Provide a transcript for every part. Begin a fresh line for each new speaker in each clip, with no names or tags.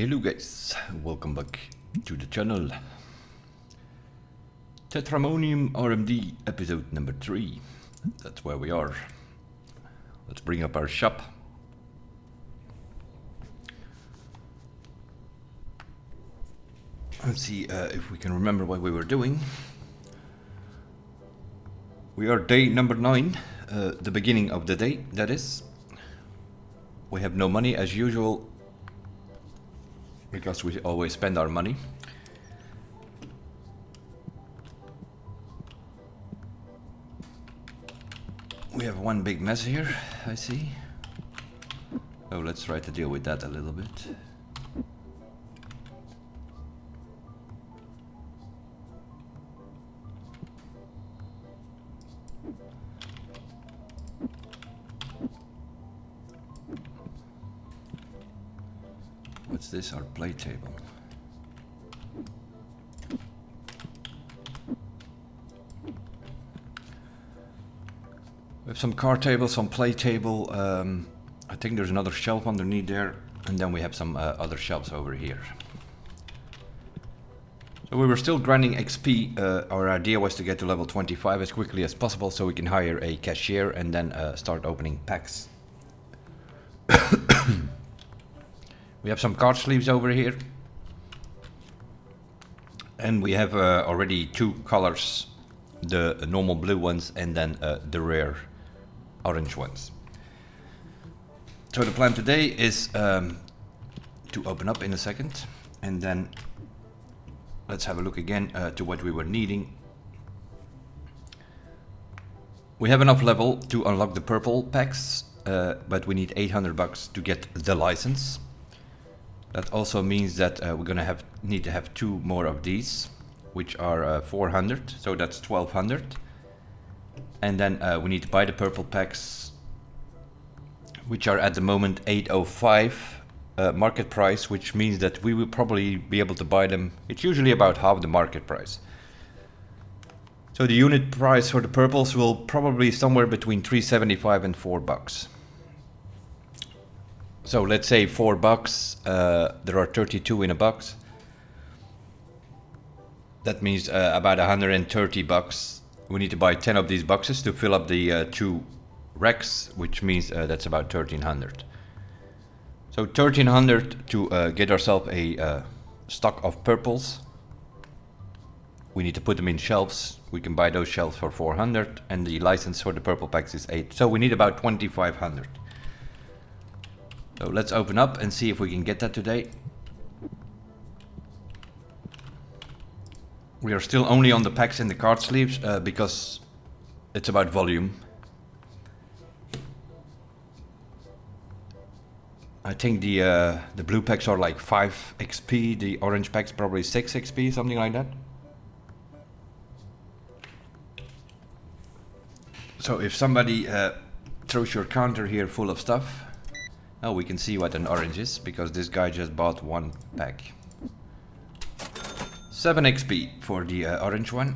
Hello guys, welcome back to the channel. Tetramonium RMD episode number 3. That's where we are. Let's bring up our shop. Let's see if we can remember what we were doing. We are day number 9, the beginning of the day, that is. We have no money as usual, because we always spend our money. We have one big mess here, I see. Oh, let's try to deal with that a little bit. What's this? Our play table. We have some card table, some play table. I think there's another shelf underneath there, and then we have some other shelves over here. So we were still grinding XP. Our idea was to get to level 25 as quickly as possible so we can hire a cashier and then start opening packs. We have some card sleeves over here, and we have already 2 colors, the normal blue ones and then the rare orange ones. So the plan today is to open up in a second, and then let's have a look again to what we were needing. We have enough level to unlock the purple packs, but we need 800 bucks to get the license. That also means that we're gonna need to have 2 more of these, which are 400, so that's 1200. And then we need to buy the purple packs, which are at the moment 805 market price, which means that we will probably be able to buy them. It's usually about half the market price. So the unit price for the purples will probably somewhere between 375 and 4 bucks. So let's say 4 bucks, there are 32 in a box. That means about 130 bucks. We need to buy 10 of these boxes to fill up the 2 racks, which means that's about 1300. So 1300 to get ourselves a stock of purples. We need to put them in shelves. We can buy those shelves for 400, and the license for the purple packs is 8. So we need about 2500. So let's open up and see if we can get that today. We are still only on the packs and the card sleeves because it's about volume. I think the blue packs are like 5 XP, the orange packs probably 6 XP, something like that. So if somebody throws your counter here full of stuff, now we can see what an orange is, because this guy just bought 1 pack. 7 XP for the orange one.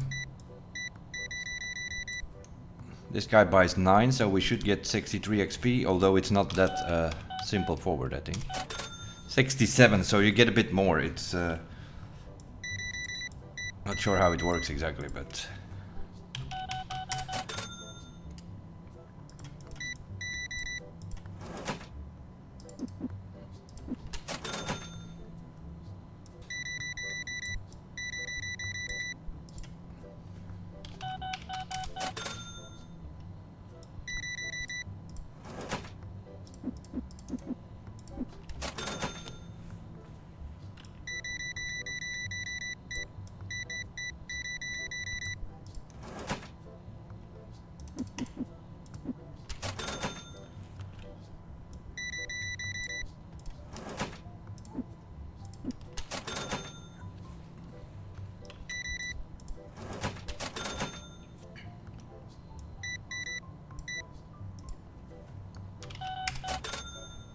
This guy buys 9, so we should get 63 XP, although it's not that simple forward, I think. 67, so you get a bit more. It's not sure how it works exactly, but...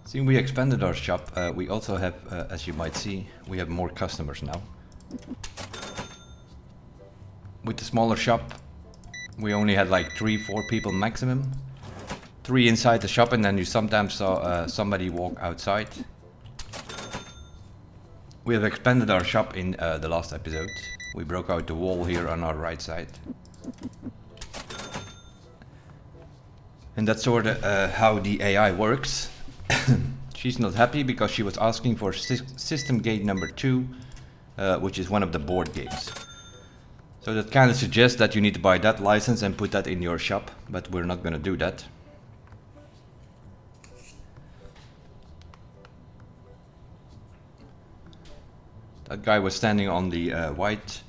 See, we expanded our shop. We also have, as you might see, we have more customers now. With the smaller shop, we only had like 3-4 people maximum. 3 inside the shop, and then you sometimes saw somebody walk outside. We have expanded our shop in the last episode. We broke out the wall here on our right side. And that's sort of how the AI works. She's not happy because she was asking for system gate number 2, which is one of the board games. So that kind of suggests that you need to buy that license and put that in your shop, but we're not going to do that. That guy was standing on the white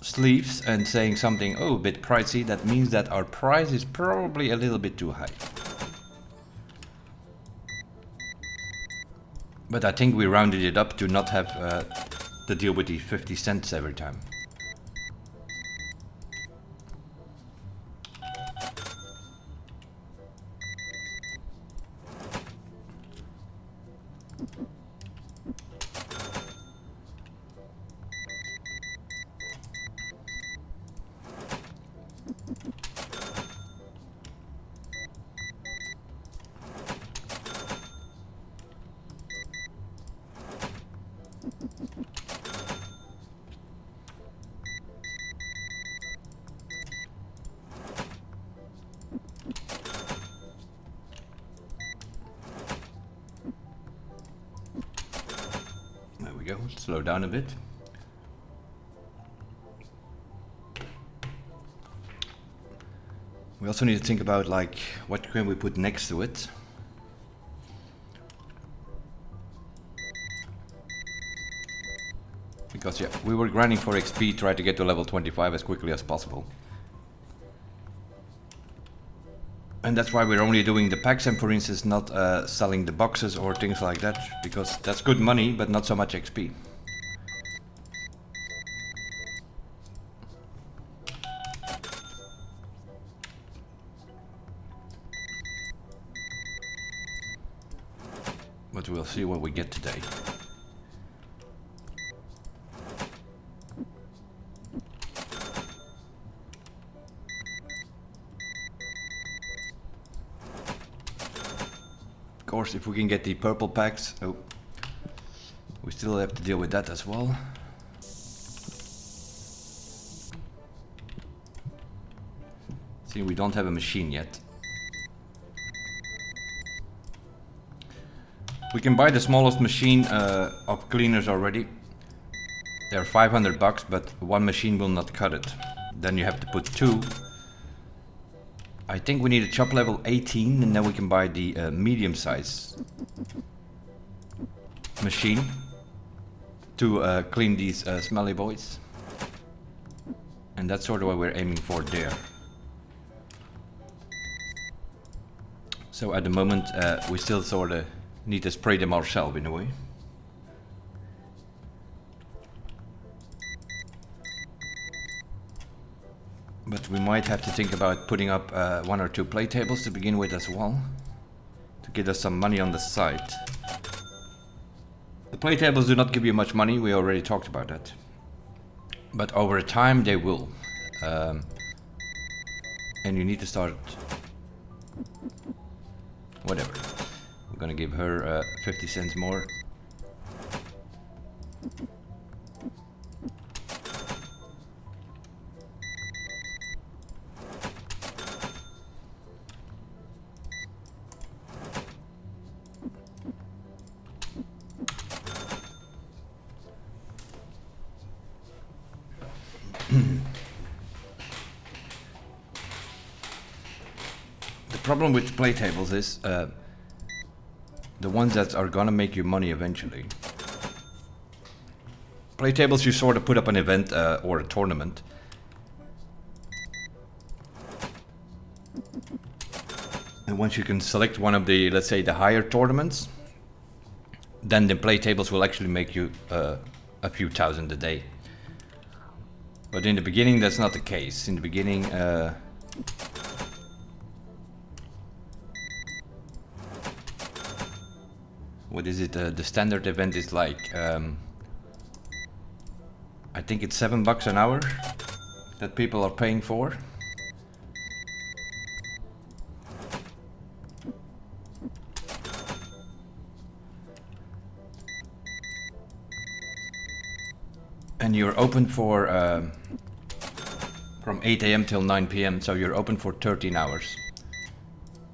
sleeves and saying something, oh, a bit pricey. That means that our price is probably a little bit too high. But I think we rounded it up to not have to deal with the 50 cents every time. Slow down a bit. We also need to think about like what can we put next to it. Because yeah, we were grinding for XP, try to get to level 25 as quickly as possible. And that's why we're only doing the packs and, for instance, not selling the boxes or things like that, because that's good money, but not so much XP. But we'll see what we get today. Of course, if we can get the purple packs, oh, we still have to deal with that as well. See, we don't have a machine yet. We can buy the smallest machine of cleaners already. They're 500 bucks, but one machine will not cut it. Then you have to put 2. I think we need a chop level 18, and then we can buy the medium size machine to clean these smelly boys. And that's sort of what we're aiming for there. So at the moment we still sort of need to spray them ourselves in a way. But we might have to think about putting up 1 or 2 play tables to begin with as well, to get us some money on the side. The play tables do not give you much money, we already talked about that. But over time they will. And you need to start... whatever. We're gonna give her 50 cents more. The problem with play tables is the ones that are gonna make you money eventually. Play tables, you sort of put up an event or a tournament. And once you can select one of the, let's say, the higher tournaments, then the play tables will actually make you a few thousand a day. But in the beginning, that's not the case. In the beginning, what is it? The standard event is like, I think it's $7 an hour that people are paying for. And you're open for from 8 AM till 9 PM, so you're open for 13 hours.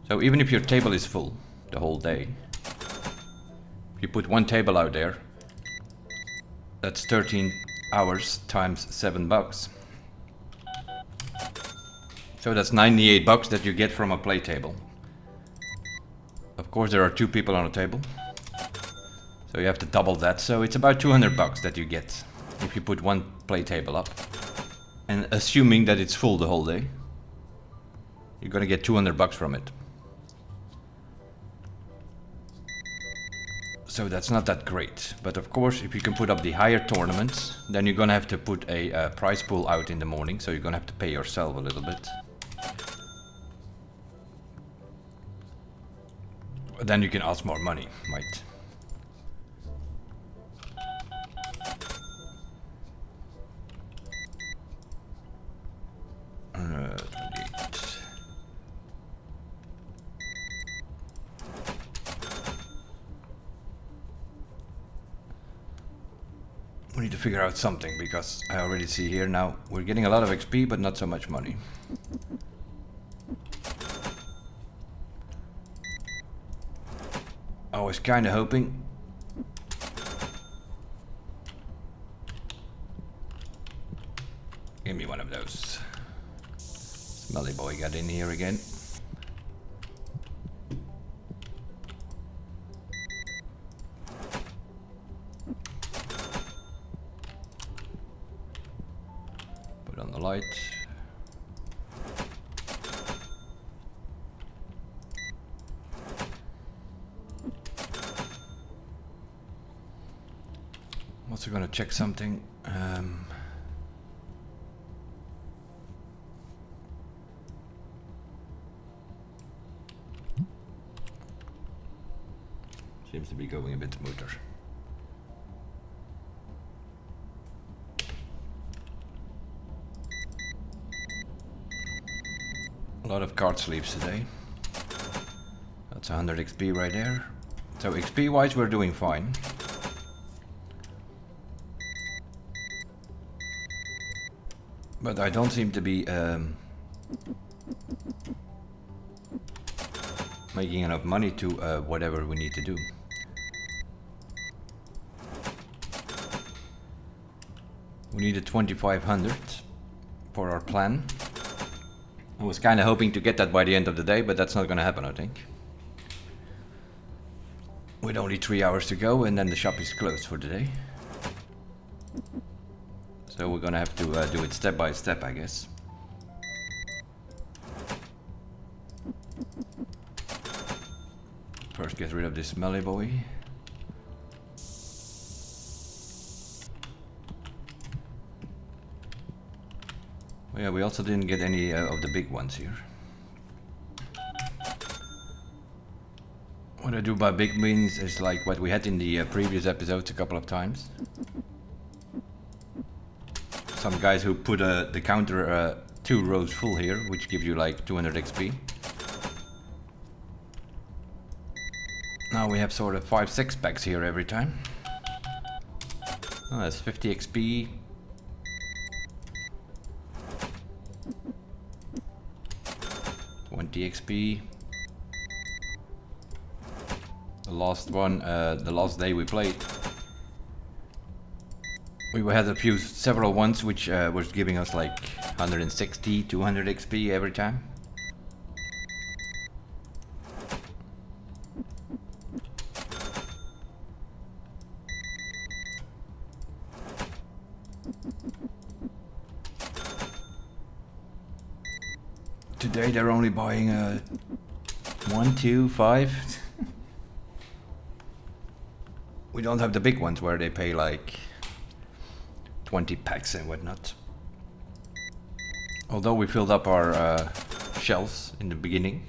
So even if your table is full the whole day, if you put one table out there, that's 13 hours times $7. So that's $98 that you get from a play table. Of course there are 2 people on a table, so you have to double that, so it's about $200 that you get if you put one play table up. And assuming that it's full the whole day, you're gonna get $200 from it. So that's not that great. But of course, if you can put up the higher tournaments, then you're gonna have to put a prize pool out in the morning, so you're gonna have to pay yourself a little bit. Then you can ask more money, right? We need to figure out something, because I already see here now we're getting a lot of XP but not so much money. I was kinda hoping give me one of those. Smelly boy got in here again. On the light. I'm also gonna check something. Seems to be going a bit smoother. A lot of card sleeves today. That's 100 XP right there. So XP wise we're doing fine. But I don't seem to be making enough money to whatever we need to do. We needed 2,500 for our plan. I was kind of hoping to get that by the end of the day, but that's not going to happen, I think. With only 3 hours to go, and then the shop is closed for the day. So we're going to have to do it step by step, I guess. First get rid of this smelly boy. Yeah, we also didn't get any of the big ones here. What I do by big means is like what we had in the previous episodes a couple of times. Some guys who put the counter 2 rows full here, which gives you like 200 XP. Now we have sort of 5-6 packs here every time. Oh, that's 50 XP. XP. The last one, the last day we played, we had several ones which was giving us like 160, 200 XP every time. Today they're only buying 1, 2, 5. We don't have the big ones where they pay like 20 packs and whatnot. Although we filled up our shelves in the beginning.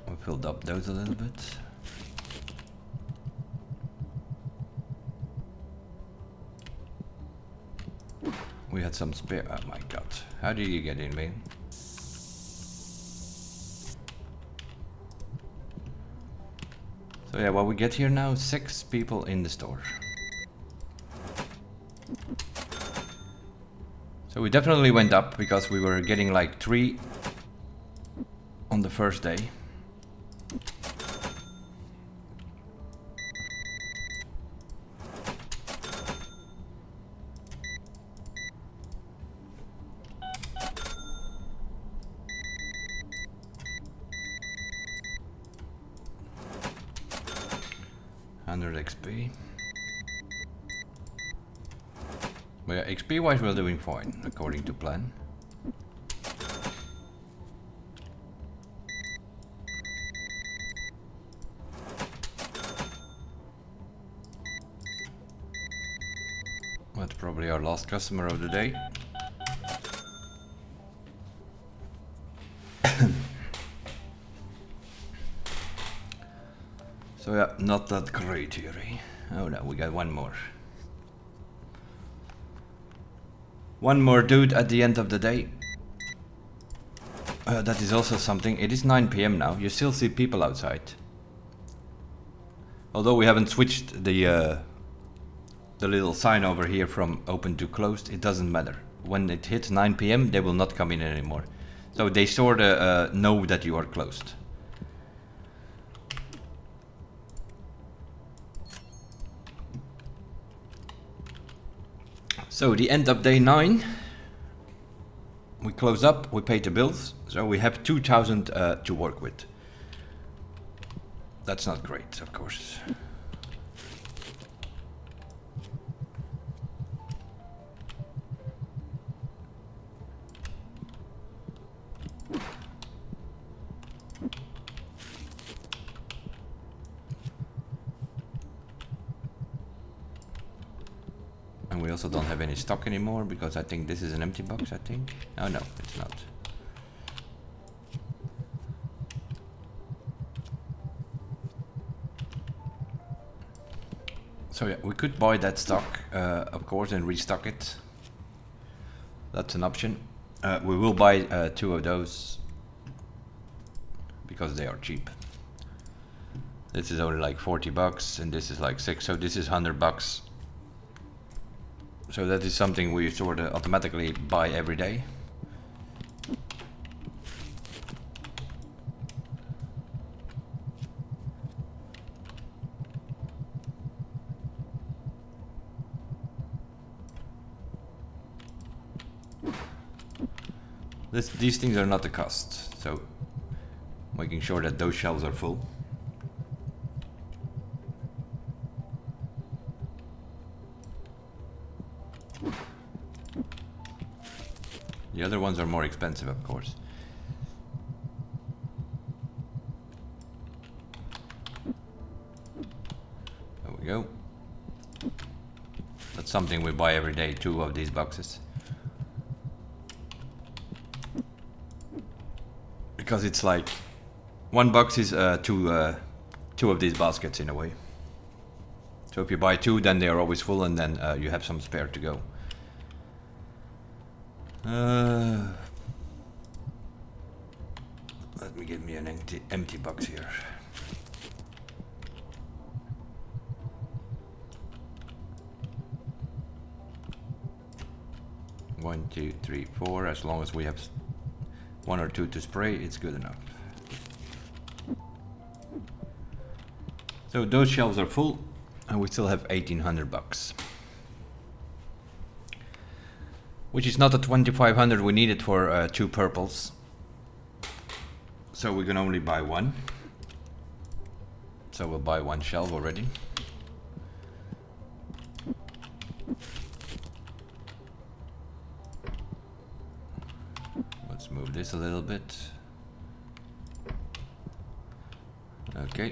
We filled up those a little bit. We had some spare. Oh my god. How did you get in, man? So yeah, what we get here now, 6 people in the store. So we definitely went up because we were getting like 3 on the first day. XP. But yeah, XP wise we're doing fine, according to plan. That's probably our last customer of the day. So yeah, not that great here, eh? Oh no, we got one more. One more dude at the end of the day. That is also something. It is 9 PM now. You still see people outside. Although we haven't switched the little sign over here from open to closed, it doesn't matter. When it hits 9 PM, they will not come in anymore. So they sort of know that you are closed. So the end of day 9, we close up, we pay the bills, so we have 2,000 to work with. That's not great, of course. And we also don't have any stock anymore because I think this is an empty box, I think. Oh no, it's not. So yeah, we could buy that stock, of course, and restock it. That's an option. We will buy 2 of those because they are cheap. This is only like 40 bucks and this is like 6, so this is 100 bucks. So that is something we sort of automatically buy every day. These things are not a cost, so making sure that those shelves are full. The other ones are more expensive, of course. There we go. That's something we buy every day, 2 of these boxes. Because it's like 1 box is 2 of these baskets in a way. So if you buy 2, then they are always full, and then you have some spare to go. Let me give me an empty box here. One, 2, 3, 4. As long as we have 1 or 2 to spray, it's good enough. So those shelves are full, and we still have 1,800 bucks. Which is not the 2,500 we needed for 2 purples. So we can only buy 1. So we'll buy 1 shelf already. Let's move this a little bit. Okay.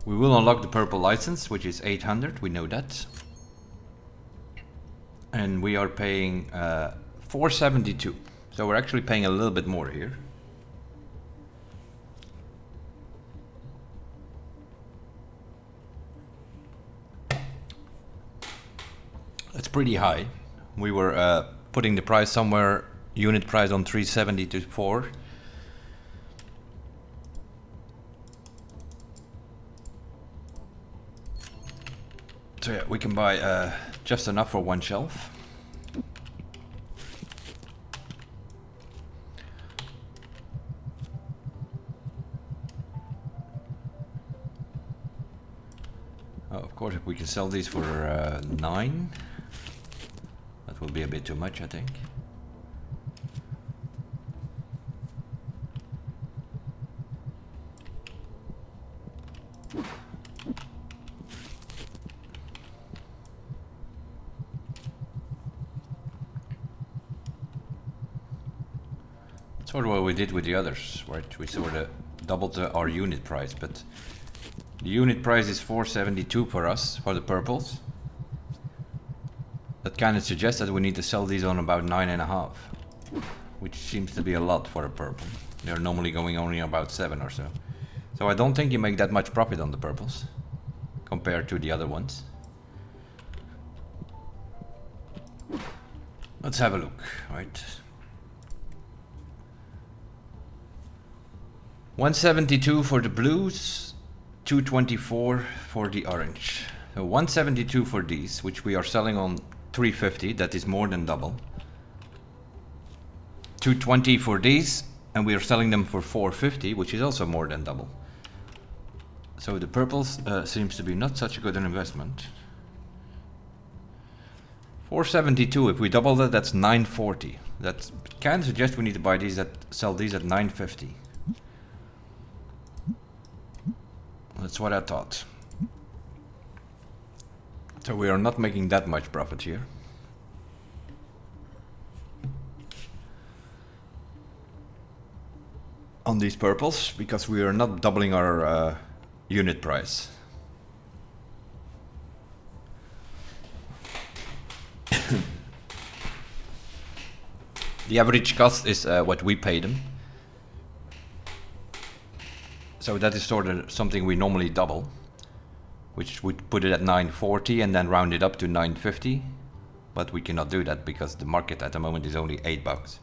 We will unlock the purple license, which is 800, we know that. And we are paying 472. So we're actually paying a little bit more here. That's pretty high. We were putting the price somewhere, unit price on 370 to 4. So yeah, we can buy just enough for one shelf. Oh, of course, if we can sell these for 9, that will be a bit too much, I think. Sort of what we did with the others, right? We sort of doubled our unit price, but the unit price is 472 for us, for the purples. That kind of suggests that we need to sell these on about 9.5, which seems to be a lot for a purple. They're normally going only about 7 or so. So I don't think you make that much profit on the purples, compared to the other ones. Let's have a look, right? 172 for the blues, 224 for the orange. So 172 for these, which we are selling on 350, that is more than double. 220 for these, and we are selling them for 450, which is also more than double. So the purples seems to be not such a good an investment. 472, if we double that, that's 940. That kind of suggests we need to buy these sell these at 950. That's what I thought. So we are not making that much profit here. On these purples, because we are not doubling our unit price. The average cost is what we pay them. So that is sort of something we normally double, which would put it at 940 and then round it up to 950. But we cannot do that because the market at the moment is only $8.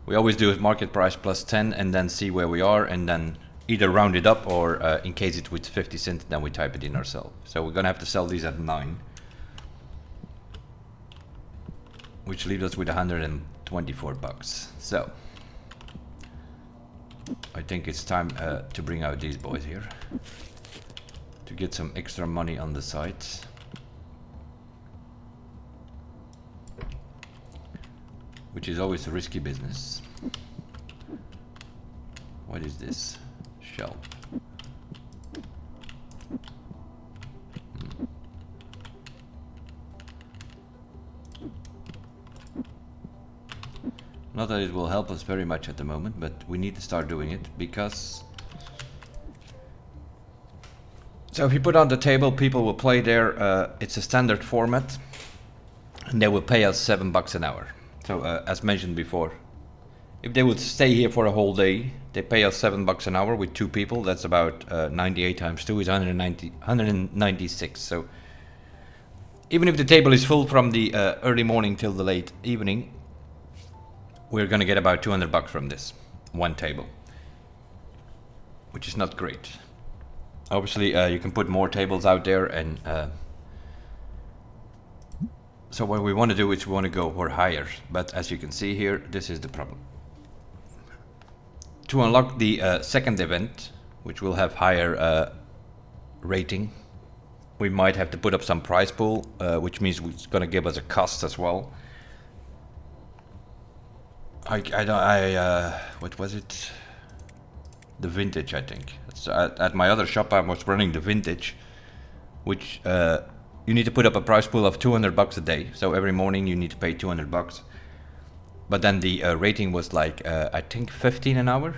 We always do a market price plus 10 and then see where we are and then either round it up or in case it's with 50 cents, then we type it in ourselves. So we're gonna have to sell these at 9, which leaves us with $124. So I think it's time to bring out these boys here to get some extra money on the side. Which is always a risky business. What is this? Shelf. Not that it will help us very much at the moment, but we need to start doing it because... So if you put on the table, people will play there. It's a standard format and they will pay us $7 an hour. So as mentioned before, if they would stay here for a whole day, they pay us $7 an hour with 2 people. That's about 98 times 2 is 196. So even if the table is full from the early morning till the late evening, we're gonna get about $200 from this one table, which is not great. Obviously, you can put more tables out there, and so what we want to do is we want to go for higher. But as you can see here, this is the problem. To unlock the second event, which will have higher rating, we might have to put up some prize pool, which means it's gonna give us a cost as well. What was it? The vintage, I think. So at my other shop, I was running the vintage, which you need to put up a prize pool of $200 a day. So every morning you need to pay $200. But then the rating was like I think 15 an hour.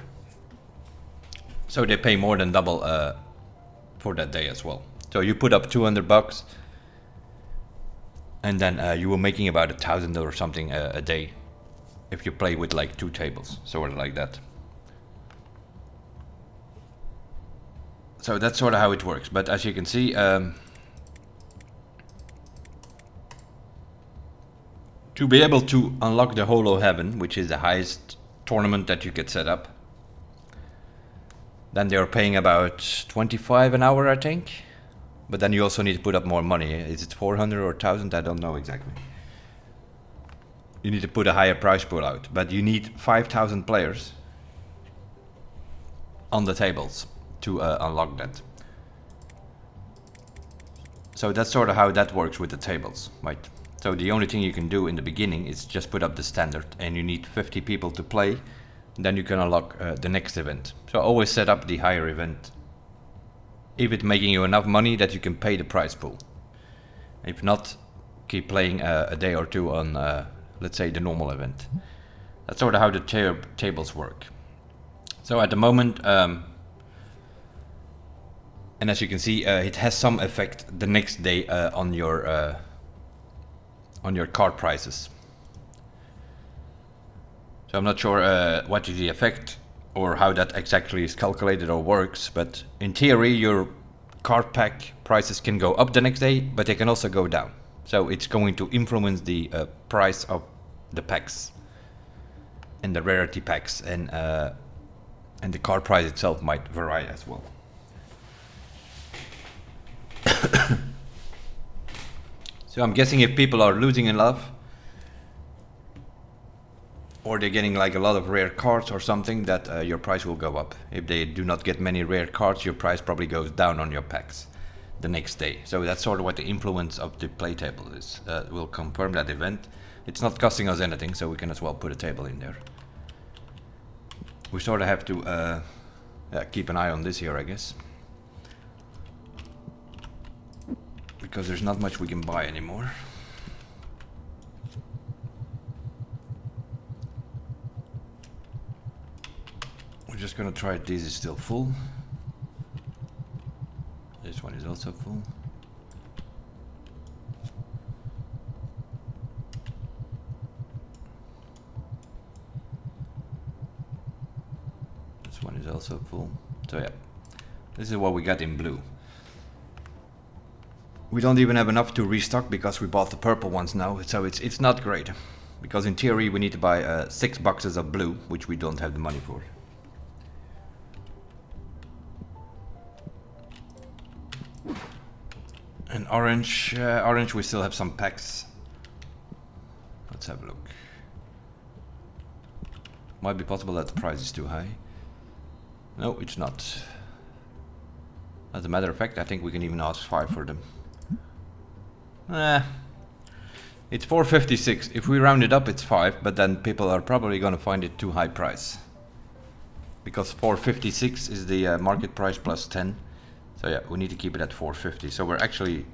So they pay more than double for that day as well. So you put up $200, and then you were making about $1,000 or something a day. If you play with like 2 tables, sort of like that. So that's sort of how it works. But as you can see, to be able to unlock the Holo Heaven, which is the highest tournament that you could set up, then they are paying about 25 an hour, I think. But then you also need to put up more money. Is it 400 or 1000? I don't know exactly. You need to put a higher prize pool out, but you need 5,000 players on the tables to unlock that. So that's sort of how that works with the tables, right? So the only thing you can do in the beginning is just put up the standard, and you need 50 people to play. Then you can unlock the next event. So always set up the higher event if it's making you enough money that you can pay the prize pool. If not, keep playing a day or two on, let's say, the normal event. That's sort of how the tables work. So at the moment, and as you can see, it has some effect the next day on your card prices. So I'm not sure what is the effect or how that exactly is calculated or works, but in theory your card pack prices can go up the next day, but they can also go down. So it's going to influence the price of the packs and the rarity packs, and the card price itself might vary as well. So I'm guessing if people are losing in love, or they're getting like a lot of rare cards or something, that your price will go up. If they do not get many rare cards, your price probably goes down on your packs the next day. So that's sort of what the influence of the play table is. We'll confirm that event. It's not costing us anything, so we can as well put a table in there. We sort of have to keep an eye on this here, I guess. Because there's not much we can buy anymore. We're just gonna try it. This is still full. This one is also full. This one is also full. So yeah, this is what we got in blue. We don't even have enough to restock because we bought the purple ones now, so it's not great. Because in theory we need to buy 6 boxes of blue, which we don't have the money for. And orange, orange we still have some packs. Let's have a look. Might be possible that the price is too high. No, it's not. As a matter of fact, I think we can even ask 5 for them. It's 456. If we round it up, it's 5, but then people are probably gonna find it too high price. Because 456 is the market price plus 10. So yeah, we need to keep it at 450. So we're actually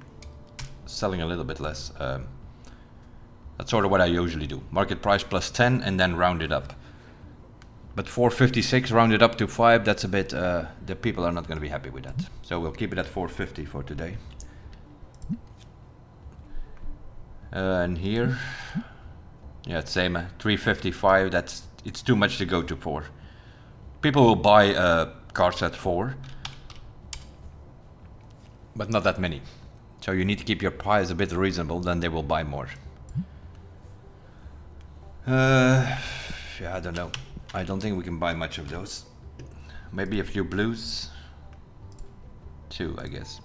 selling a little bit less. That's sort of what I usually do. Market price plus 10 and then round it up. But 456 rounded up to 5, that's a bit, the people are not going to be happy with that. So we'll keep it at 450 for today. And here, yeah, it's same, 355, it's too much to go to 4. People will buy cards at 4. But not that many. So you need to keep your price a bit reasonable, then they will buy more. Yeah, I don't know. I don't think we can buy much of those. Maybe a few blues. 2, I guess.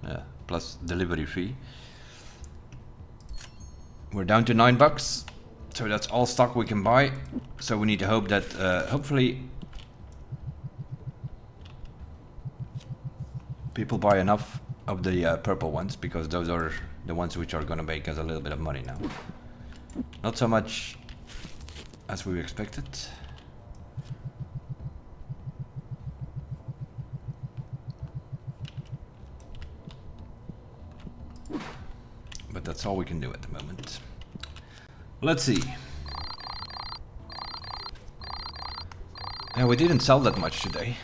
Yeah, plus delivery fee. We're down to $9. So that's all stock we can buy. So we need to hope that hopefully people buy enough of the purple ones, because those are the ones which are gonna make us a little bit of money now. Not so much as we expected. But that's all we can do at the moment. Let's see. Yeah, we didn't sell that much today.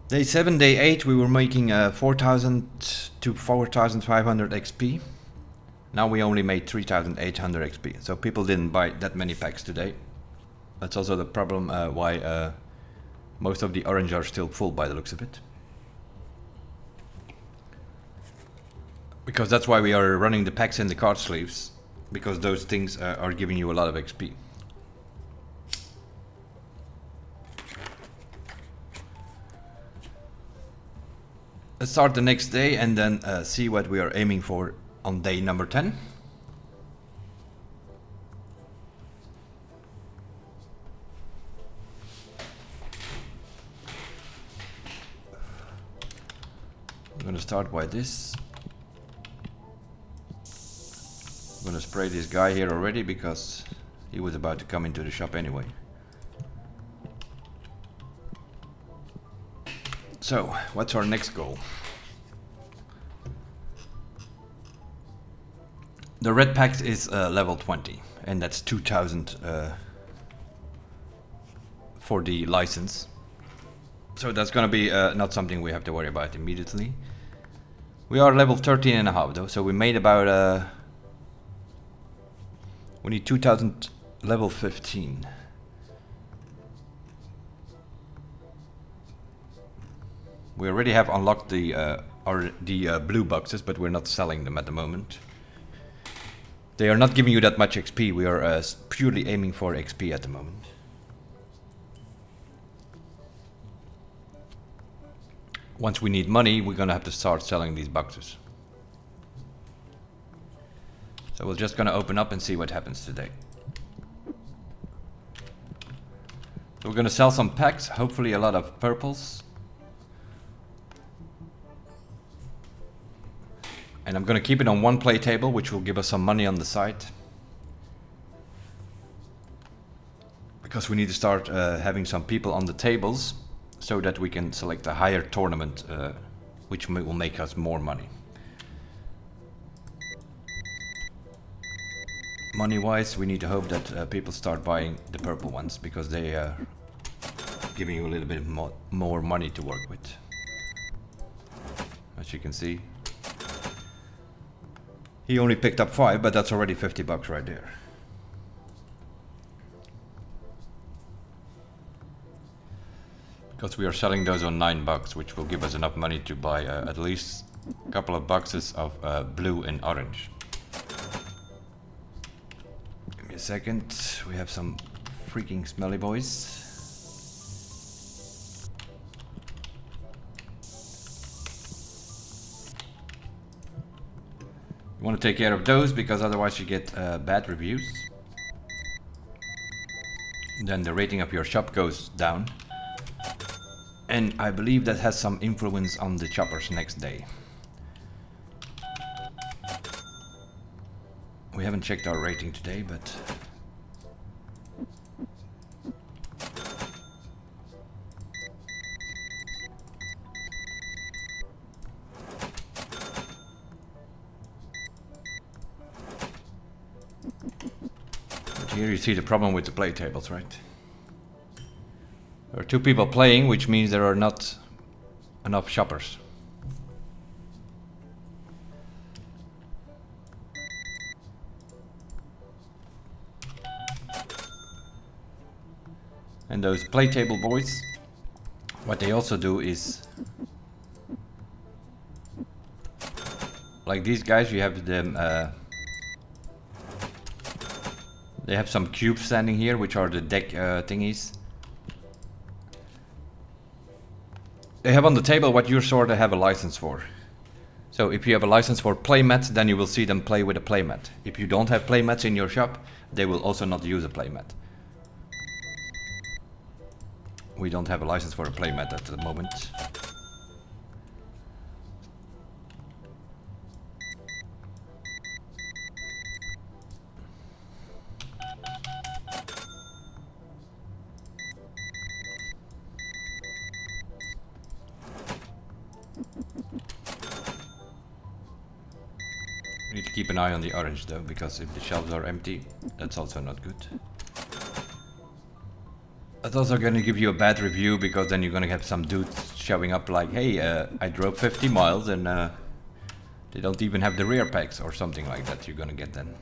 Day 7, day 8, we were making 4,000 to 4,500 XP. Now we only made 3,800 XP. So people didn't buy that many packs today. That's also the problem why most of the orange are still full by the looks of it. Because that's why we are running the packs and the card sleeves. Because those things are giving you a lot of XP. Let's start the next day and then see what we are aiming for on day number 10. I'm gonna start by this. I'm gonna spray this guy here already because he was about to come into the shop anyway. So, what's our next goal? The red pack is level 20, and that's 2000 for the license. So that's gonna be not something we have to worry about immediately. We are level 13 and a half though, so we made about we need 2000 level 15. We already have unlocked the blue boxes, but we're not selling them at the moment. They are not giving you that much XP. We are purely aiming for XP at the moment. Once we need money, we're gonna have to start selling these boxes. So we're just gonna open up and see what happens today. So we're gonna sell some packs, hopefully a lot of purples. And I'm gonna keep it on one play table, which will give us some money on the side. Because we need to start having some people on the tables so that we can select a higher tournament, which will make us more money. Money-wise, we need to hope that people start buying the purple ones, because they are giving you a little bit more money to work with. As you can see. He only picked up 5, but that's already 50 bucks right there. Because we are selling those on 9 bucks, which will give us enough money to buy at least a couple of boxes of blue and orange. Give me a second, we have some freaking smelly boys. You want to take care of those, because otherwise you get bad reviews. Then the rating of your shop goes down. And I believe that has some influence on the choppers next day. We haven't checked our rating today, but... Here you see the problem with the play tables, right? There are 2 people playing, which means there are not enough shoppers. And those play table boys, what they also do is, like these guys, you have them they have some cubes standing here, which are the deck thingies. They have on the table what you sort of have a license for. So if you have a license for playmats, then you will see them play with a playmat. If you don't have playmats in your shop, they will also not use a playmat. We don't have a license for a playmat at the moment. We need to keep an eye on the orange though, because if the shelves are empty, that's also not good. That's also gonna give you a bad review, because then you're gonna have some dudes showing up like, hey, I drove 50 miles and they don't even have the rear packs or something like that you're gonna get then.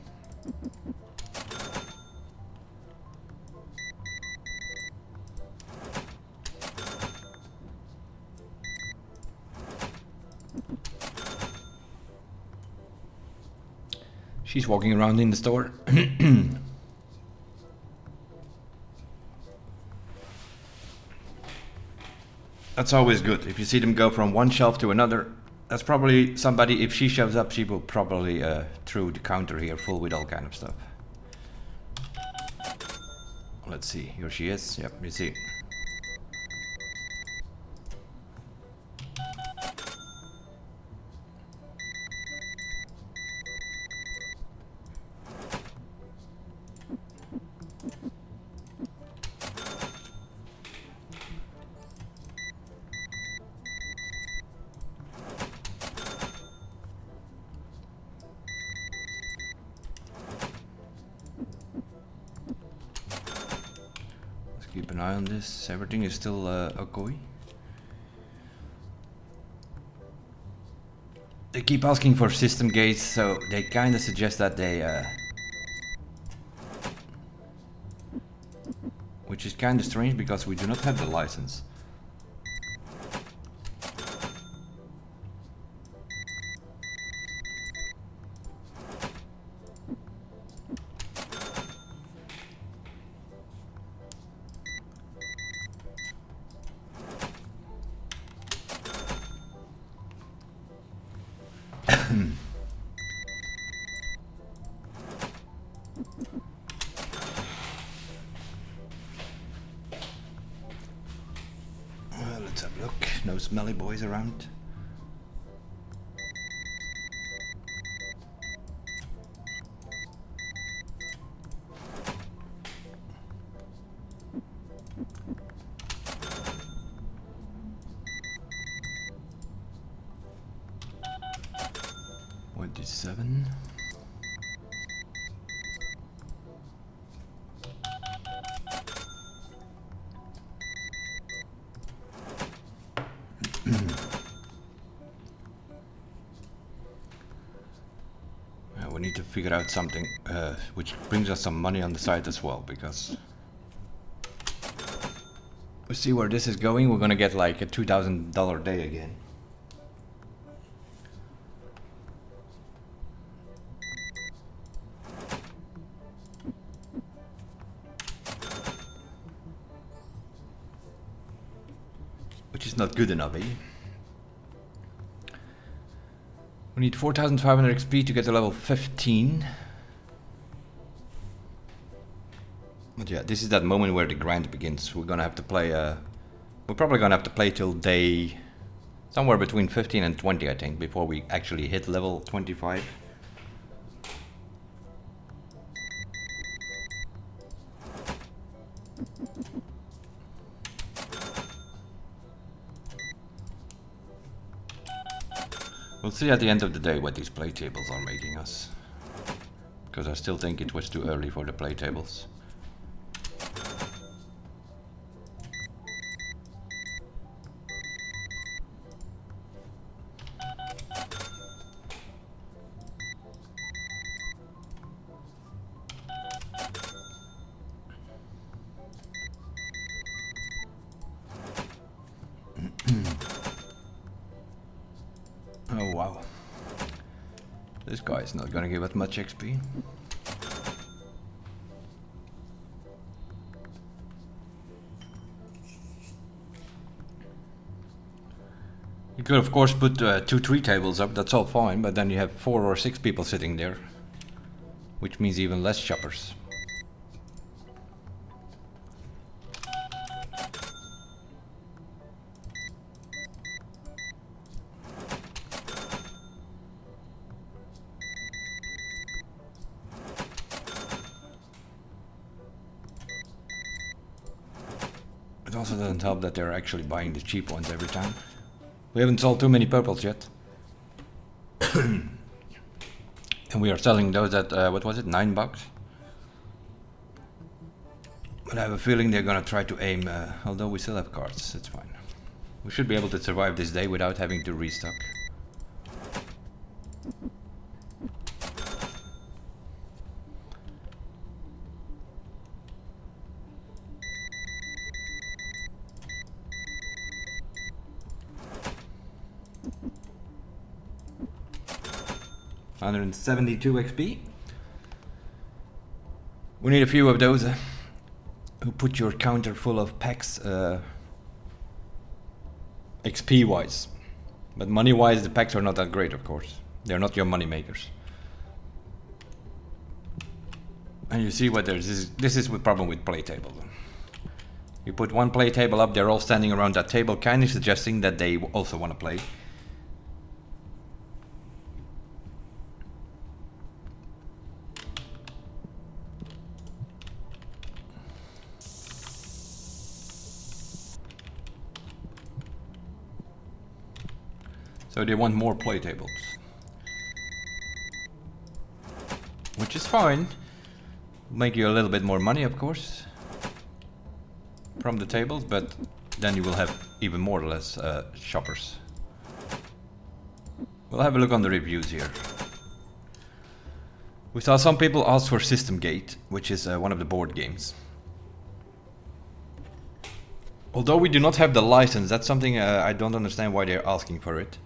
She's walking around in the store. That's always good. If you see them go from one shelf to another, that's probably somebody, if she shows up, she will probably throw the counter here full with all kind of stuff. Let's see, here she is. Yep, you see. Keep an eye on this. Everything is still okay. They keep asking for system gates, so they kind of suggest that they... which is kind of strange because we do not have the license. Let's have a look. No smelly boys around. Seven. We need to figure out something which brings us some money on the side as well, because we see where this is going. We're gonna get like a $2,000 day again. Which is not good enough, eh? We need 4,500 XP to get to level 15. But yeah, this is that moment where the grind begins. We're gonna have to play, we're probably gonna have to play till day somewhere between 15 and 20, I think, before we actually hit level 25. We'll see at the end of the day what these play tables are making us. Because I still think it was too early for the play tables. Oh wow. This guy is not gonna give us much XP. You could of course put 2-3 tables up, that's all fine, but then you have 4 or 6 people sitting there. Which means even less shoppers. It also doesn't help that they're actually buying the cheap ones every time. We haven't sold too many purples yet. And we are selling those at, what was it, $9? But I have a feeling they're gonna try to aim, although we still have cards, it's fine. We should be able to survive this day without having to restock. $172 XP. We need a few of those who put your counter full of packs XP wise. But money wise, the packs are not that great, of course. They're not your money makers. And you see what there's this is the problem with play tables. You put one play table up, they're all standing around that table, kind of suggesting that they also want to play. So they want more play tables. Which is fine. Make you a little bit more money, of course, from the tables, but then you will have even more or less shoppers. We'll have a look on the reviews here. We saw some people ask for System Gate, which is one of the board games. Although we do not have the license, that's something I don't understand why they're asking for it.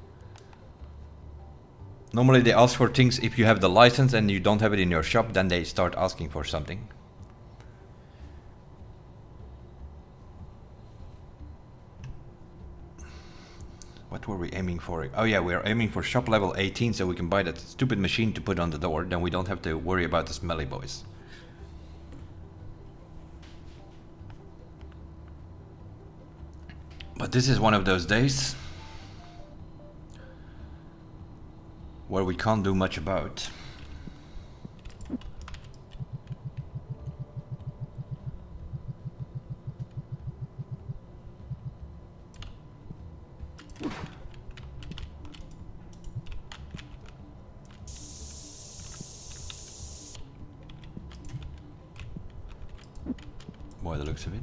Normally they ask for things if you have the license and you don't have it in your shop, then they start asking for something. What were we aiming for? Oh yeah, we're aiming for shop level 18 so we can buy that stupid machine to put on the door, then we don't have to worry about the smelly boys. But this is one of those days where we can't do much about. By the looks of it.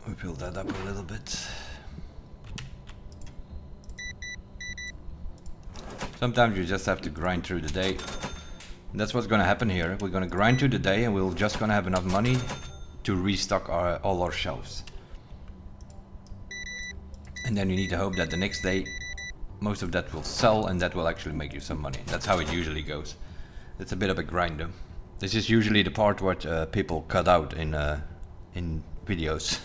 We build that up a little bit. Sometimes you just have to grind through the day. And that's what's gonna happen here. We're gonna grind through the day and we're just gonna have enough money to restock all our shelves. And then you need to hope that the next day most of that will sell and that will actually make you some money. That's how it usually goes. It's a bit of a grind though. This is usually the part what people cut out in videos.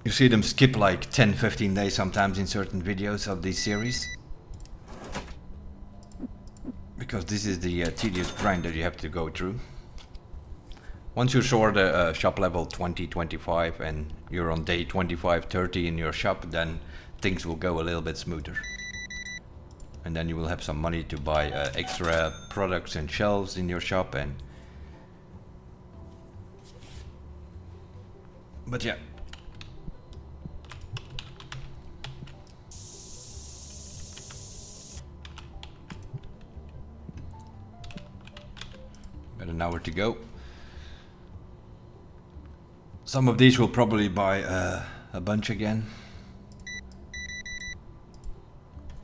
You see them skip like 10-15 days sometimes in certain videos of these series. Because this is the tedious grind that you have to go through. Once you're sure the shop level 20-25 and you're on day 25-30 in your shop, then things will go a little bit smoother. And then you will have some money to buy extra products and shelves in your shop and... But yeah. Got an hour to go. Some of these will probably buy a bunch again.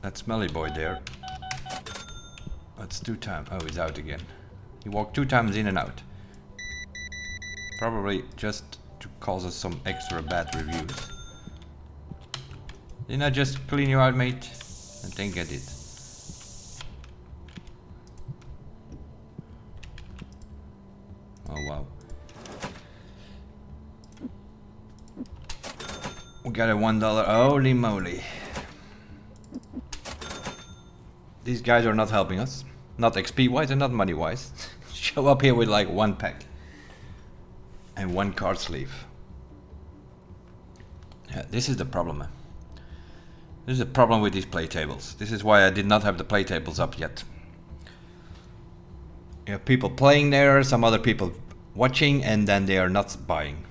That smelly boy there. That's 2 times. Oh, he's out again. He walked 2 times in and out. Probably just to cause us some extra bad reviews. Didn't I just clean you out, mate? I think I did. Oh wow. We got a $1. Holy moly. These guys are not helping us. Not XP wise and not money wise. Show up here with like 1 pack. And 1 card sleeve. Yeah, this is the problem. This is the problem with these play tables. This is why I did not have the play tables up yet. You have people playing there, some other people watching, and then they are not buying.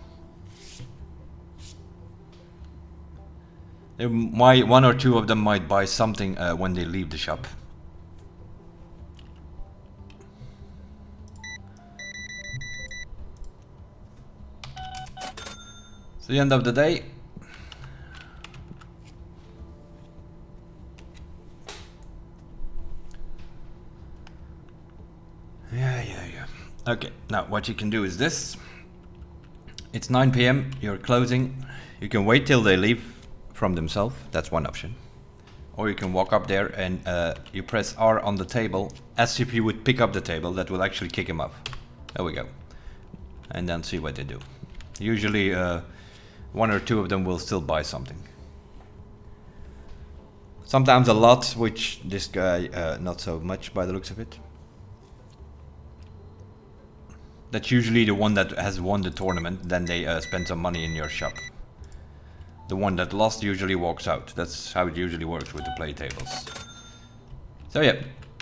They might, 1 or 2 of them might buy something when they leave the shop. So the end of the day. Yeah. Okay, now what you can do is this. It's 9 PM, you're closing. You can wait till they leave from themselves, that's one option. or you can walk up there and you press R on the table as if you would pick up the table. That will actually kick him off. There we go. And then see what they do. Usually one or two of them will still buy something. Sometimes a lot, which this guy not so much by the looks of it. That's usually the one that has won the tournament, then they spend some money in your shop. The one that lost usually walks out. That's how it usually works with the play tables. So yeah,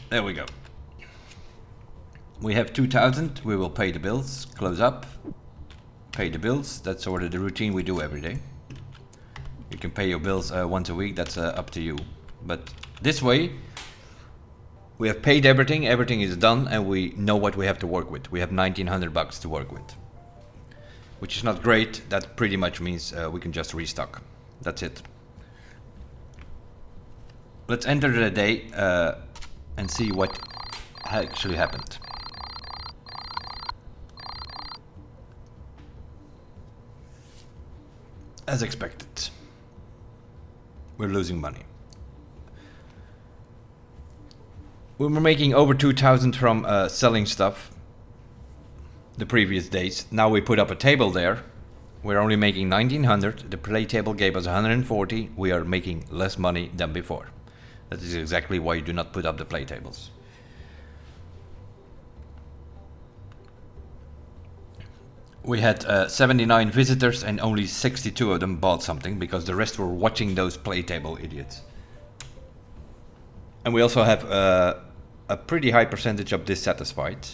there we go. We have 2,000, we will pay the bills, close up, pay the bills. That's sort of the routine we do every day. You can pay your bills once a week, that's up to you. But this way, we have paid everything, everything is done, and we know what we have to work with. We have 1,900 bucks to work with. Which is not great, that pretty much means we can just restock. That's it. Let's enter the day and see what actually happened. As expected, we're losing money. We were making over 2,000 from selling stuff the previous days. Now we put up a table there. We're only making 1,900. The play table gave us 140. We are making less money than before. That is exactly why you do not put up the play tables. We had 79 visitors and only 62 of them bought something because the rest were watching those play table idiots. And we also have a pretty high percentage of dissatisfied.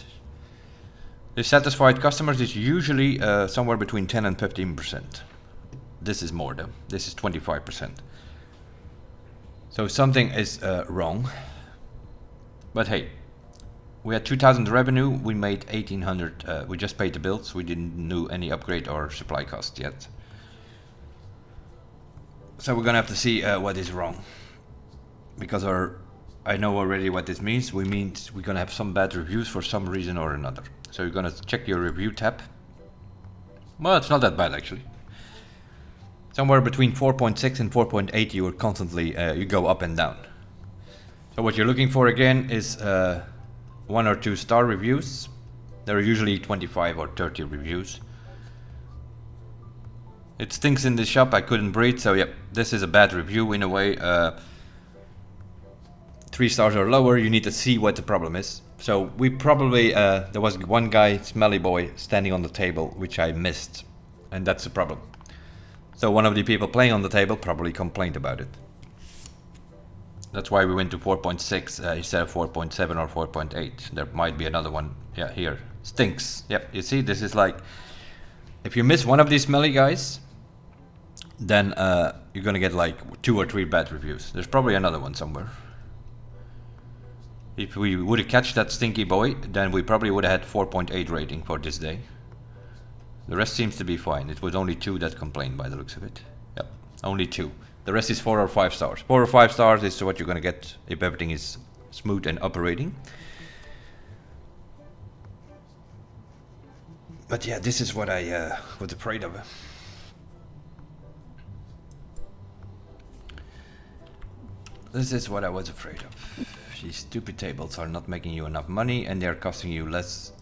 Dissatisfied customers is usually somewhere between 10 and 15%. This is more though. This is 25%. So something is wrong. But hey, we had 2,000 revenue. We made 1,800. We just paid the bills. We didn't do any upgrade or supply cost yet. So we're gonna have to see what is wrong. Because I know already what this means. We're gonna have some bad reviews for some reason or another. So you're gonna check your review tab. Well, it's not that bad actually. Somewhere between 4.6 and 4.8 you are constantly, you go up and down. So what you're looking for again is 1 or 2 star reviews. There are usually 25 or 30 reviews. It stinks in the shop, I couldn't breathe, so yeah, this is a bad review in a way. 3 stars or lower, you need to see what the problem is. So we probably, there was one guy, smelly boy, standing on the table, which I missed. And that's the problem. So one of the people playing on the table probably complained about it. That's why we went to 4.6 instead of 4.7 or 4.8. There might be another one, yeah, here. Stinks. Yep, you see, this is like, if you miss one of these smelly guys, then you're gonna get like 2 or 3 bad reviews. There's probably another one somewhere. If we would have catch that stinky boy, then we probably would have had 4.8 rating for this day. The rest seems to be fine. It was only 2 that complained by the looks of it. Yep, only 2. The rest is 4 or 5 stars. 4 or 5 stars is what you're gonna get if everything is smooth and operating. But yeah, this is what I was afraid of. This is what I was afraid of. These stupid tables are not making you enough money and they're costing you less.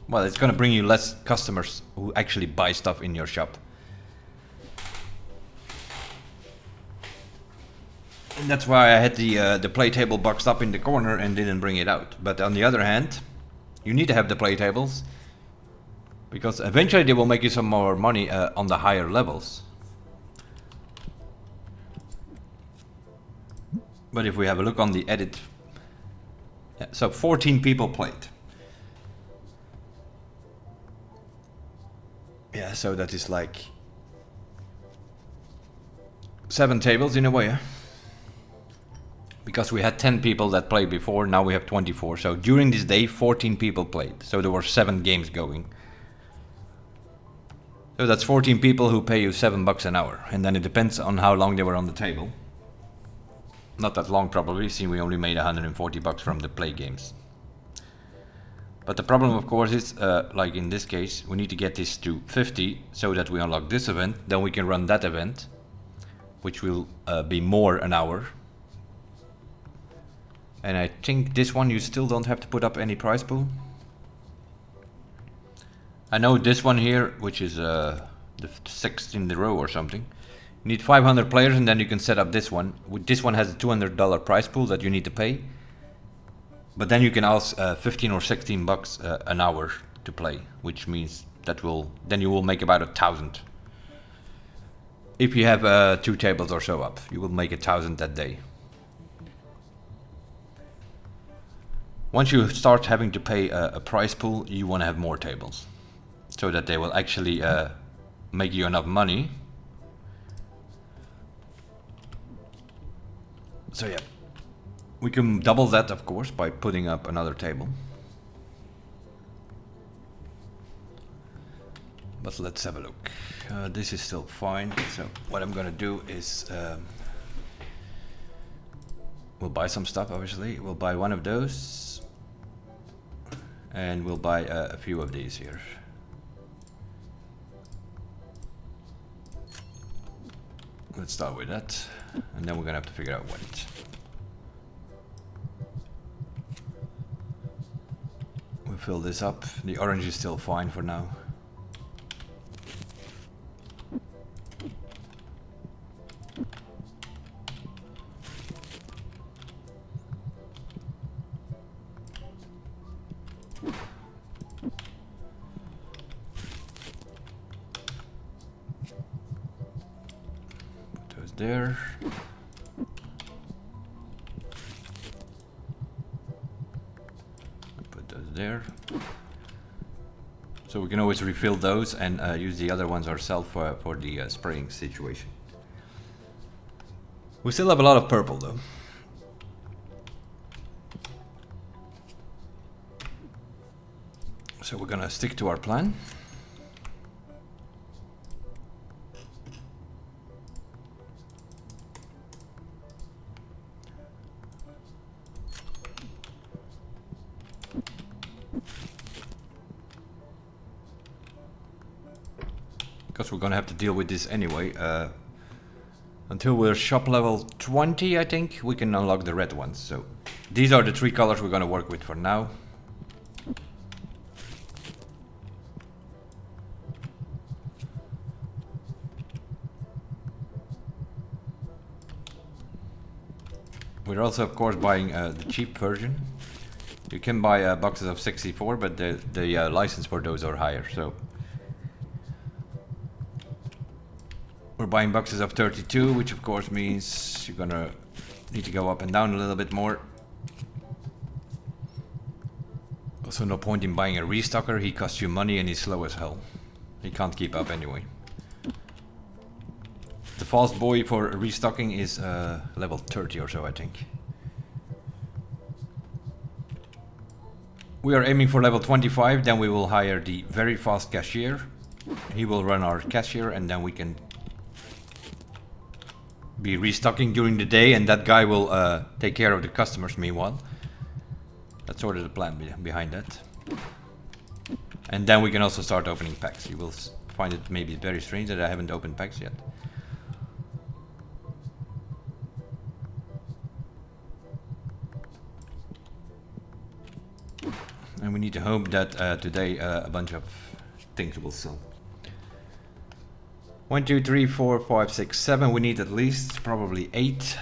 Well, it's gonna bring you less customers who actually buy stuff in your shop. And that's why I had the play table boxed up in the corner and didn't bring it out. But on the other hand, you need to have the play tables because eventually they will make you some more money on the higher levels. But if we have a look on the edit, yeah, so 14 people played. Yeah, so that is like 7 tables in a way. Huh? Because we had 10 people that played before, now we have 24. So during this day, 14 people played. So there were 7 games going. So that's 14 people who pay you $7 an hour. And then it depends on how long they were on the table. Not that long probably, since we only made $140 from the play games. But the problem of course is, like in this case, we need to get this to 50 so that we unlock this event, then we can run that event. which will be more an hour. And I think this one you still don't have to put up any prize pool. I know this one here, which is the 6th in the row or something. You need 500 players and then you can set up this one. This one has a $200 prize pool that you need to pay. But then you can ask 15 or 16 bucks an hour to play, which means that then you will make about 1,000. If you have 2 tables or so up, you will make 1,000 that day. Once you start having to pay a prize pool, you want to have more tables, so that they will actually make you enough money. So yeah, we can double that, of course, by putting up another table. But let's have a look. This is still fine, so what I'm gonna do is we'll buy some stuff, obviously. We'll buy one of those. And we'll buy a few of these here. Let's start with that, and then we're gonna have to figure out what. We'll fill this up. The orange is still fine for now. There. Put those there. So we can always refill those and use the other ones ourselves for the spraying situation. We still have a lot of purple though. So we're gonna stick to our plan. Because we're gonna have to deal with this anyway. Until we're shop level 20, I think, we can unlock the red ones. So these are the 3 colors we're gonna work with for now. We're also, of course, buying the cheap version. You can buy boxes of 64, but the license for those are higher. So we're buying boxes of 32, which of course means you're gonna need to go up and down a little bit more. Also, no point in buying a restocker. He costs you money and he's slow as hell. He can't keep up anyway. The fast boy for restocking is level 30 or so, I think. We are aiming for level 25, then we will hire the very fast cashier. He will run our cashier and then we can be restocking during the day, and that guy will take care of the customers meanwhile. That's sort of the plan behind that. And then we can also start opening packs. You will find it maybe very strange that I haven't opened packs yet. And we need to hope that today a bunch of things will sell. 1, 2, 3, 4, 5, 6, 7. We need at least probably 8.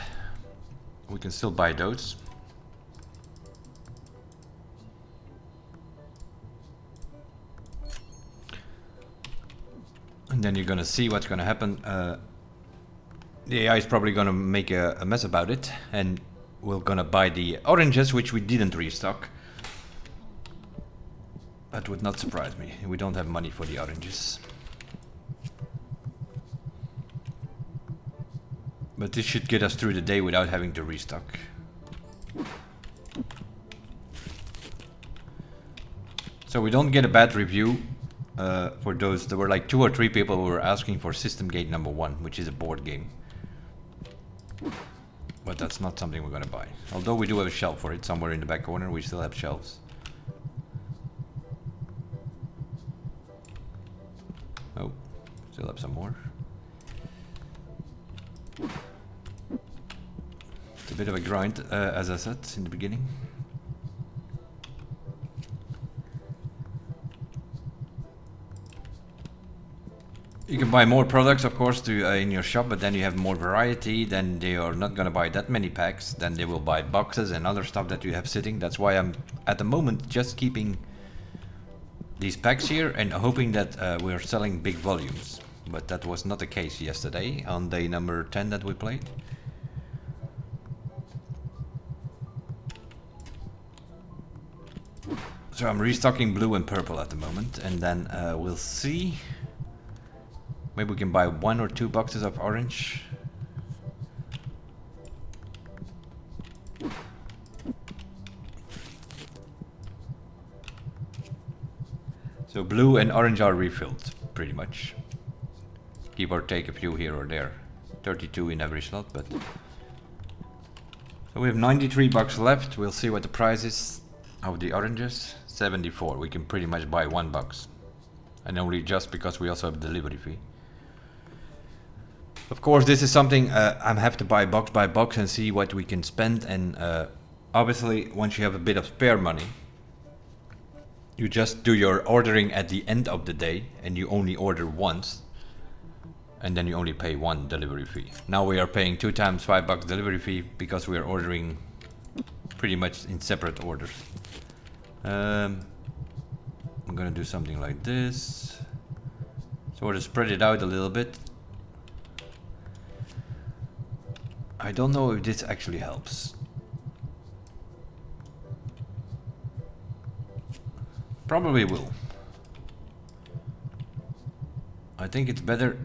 We can still buy those. And then you're gonna see what's gonna happen. The AI is probably gonna make a mess about it, and we're gonna buy the oranges, which we didn't restock. That would not surprise me. We don't have money for the oranges. But this should get us through the day without having to restock. So we don't get a bad review for those. There were like 2 or 3 people who were asking for System Gate number 1, which is a board game. But that's not something we're gonna buy. Although we do have a shelf for it somewhere in the back corner. We still have shelves. Oh, still have some more. It's a bit of a grind, as I said in the beginning. You can buy more products, of course, to in your shop, but then you have more variety. Then they are not gonna buy that many packs. Then they will buy boxes and other stuff that you have sitting. That's why I'm at the moment just keeping these packs here and hoping that we're selling big volumes. But that was not the case yesterday on day number 10 that we played. So I'm restocking blue and purple at the moment, and then we'll see. Maybe we can buy 1 or 2 boxes of orange. So blue and orange are refilled, pretty much. Give or take a few here or there. 32 in every slot, but... So we have 93 bucks left. We'll see what the price is of the oranges. 74. We can pretty much buy 1 box. And only just because we also have delivery fee. Of course, this is something I have to buy box by box and see what we can spend. And obviously, once you have a bit of spare money, you just do your ordering at the end of the day and you only order once. And then you only pay 1 delivery fee. Now we are paying 2 times $5 delivery fee because we are ordering pretty much in separate orders. I'm gonna do something like this. Sort of spread it out a little bit. I don't know if this actually helps. Probably will. I think it's better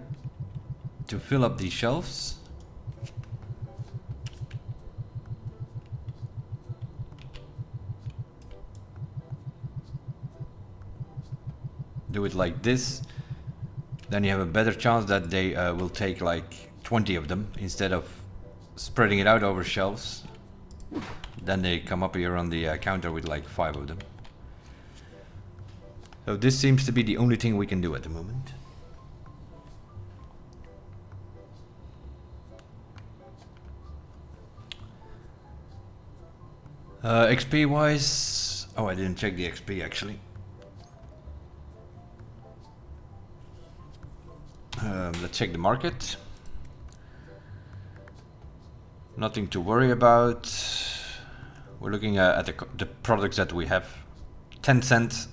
to fill up these shelves. Do it like this. Then you have a better chance that they will take like 20 of them instead of spreading it out over shelves. Then they come up here on the counter with like 5 of them. So this seems to be the only thing we can do at the moment. XP wise, oh, I didn't check the XP actually. Let's check the market. Nothing to worry about. We're looking at the products that we have. 10 cents.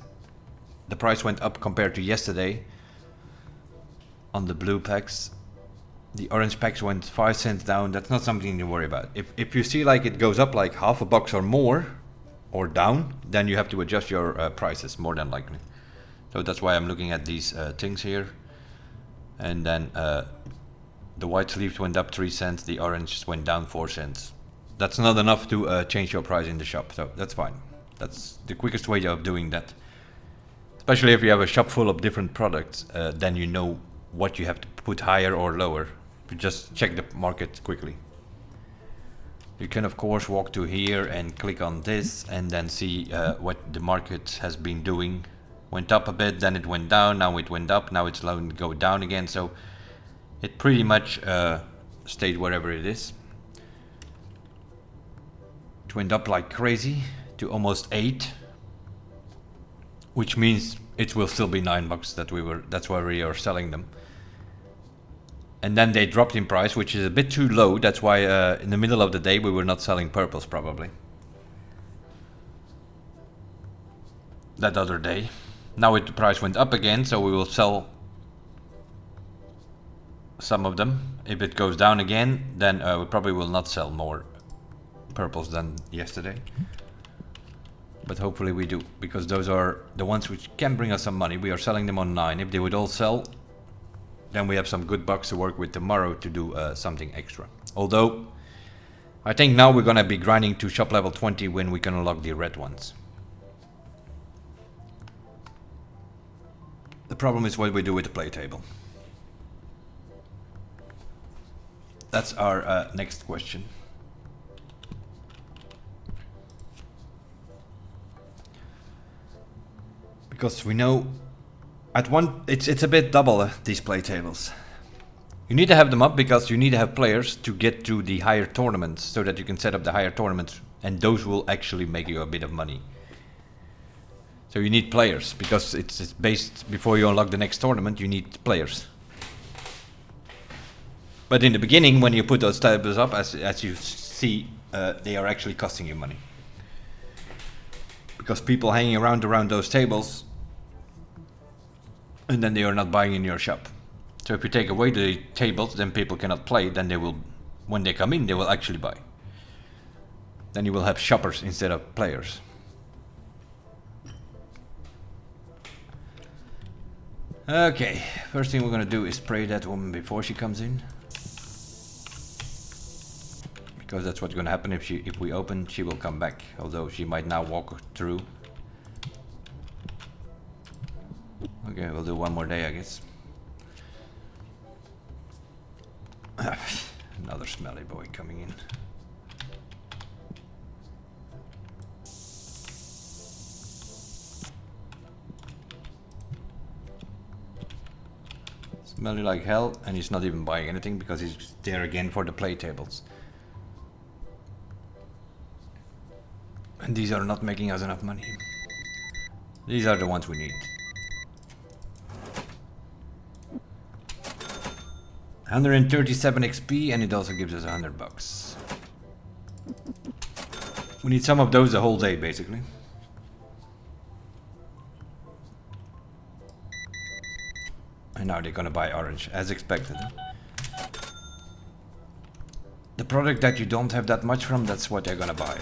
The price went up compared to yesterday on the blue packs. The orange packs went 5 cents down. That's not something to worry about. If you see like it goes up like half a buck or more or down, then you have to adjust your prices more than likely. So that's why I'm looking at these things here. And then the white sleeves went up 3 cents, the orange went down 4 cents. That's not enough to change your price in the shop, so that's fine. That's the quickest way of doing that. Especially if you have a shop full of different products, then you know what you have to put higher or lower. You just check the market quickly. You can of course walk to here and click on this and then see what the market has been doing. Went up a bit, then it went down, now it went up, now it's going to go down again. So it pretty much stayed wherever it is. It went up like crazy to almost 8, which means it will still be $9 that's why we are selling them. And then they dropped in price, which is a bit too low. That's why in the middle of the day we were not selling purples probably. That other day. Now the price went up again, so we will sell some of them. If it goes down again, then we probably will not sell more purples than yesterday. But hopefully we do, because those are the ones which can bring us some money. We are selling them on 9. If they would all sell, then we have some good bucks to work with tomorrow to do something extra. Although, I think now we're gonna be grinding to shop level 20 when we can unlock the red ones. The problem is what we do with the play table. That's our next question. Because we know at one, it's a bit double these play tables. You need to have them up because you need to have players to get to the higher tournaments so that you can set up the higher tournaments, and those will actually make you a bit of money. So you need players because it's based, before you unlock the next tournament, you need players. But in the beginning, when you put those tables up, as you see, they are actually costing you money. Because people hanging around those tables, and then they are not buying in your shop. So if you take away the tables, then people cannot play, then they will, when they come in, they will actually buy. Then you will have shoppers instead of players. Okay, first thing we're gonna do is spray that woman before she comes in. Because that's what's gonna happen if we open, she will come back, although she might now walk through. Okay, we'll do one more day, I guess. Another smelly boy coming in. Smelly like hell, and he's not even buying anything because he's there again for the play tables. And these are not making us enough money. These are the ones we need. 137 XP, and it also gives us $100. We need some of those the whole day, basically. And now they're gonna buy orange, as expected. The product that you don't have that much from, that's what they're gonna buy.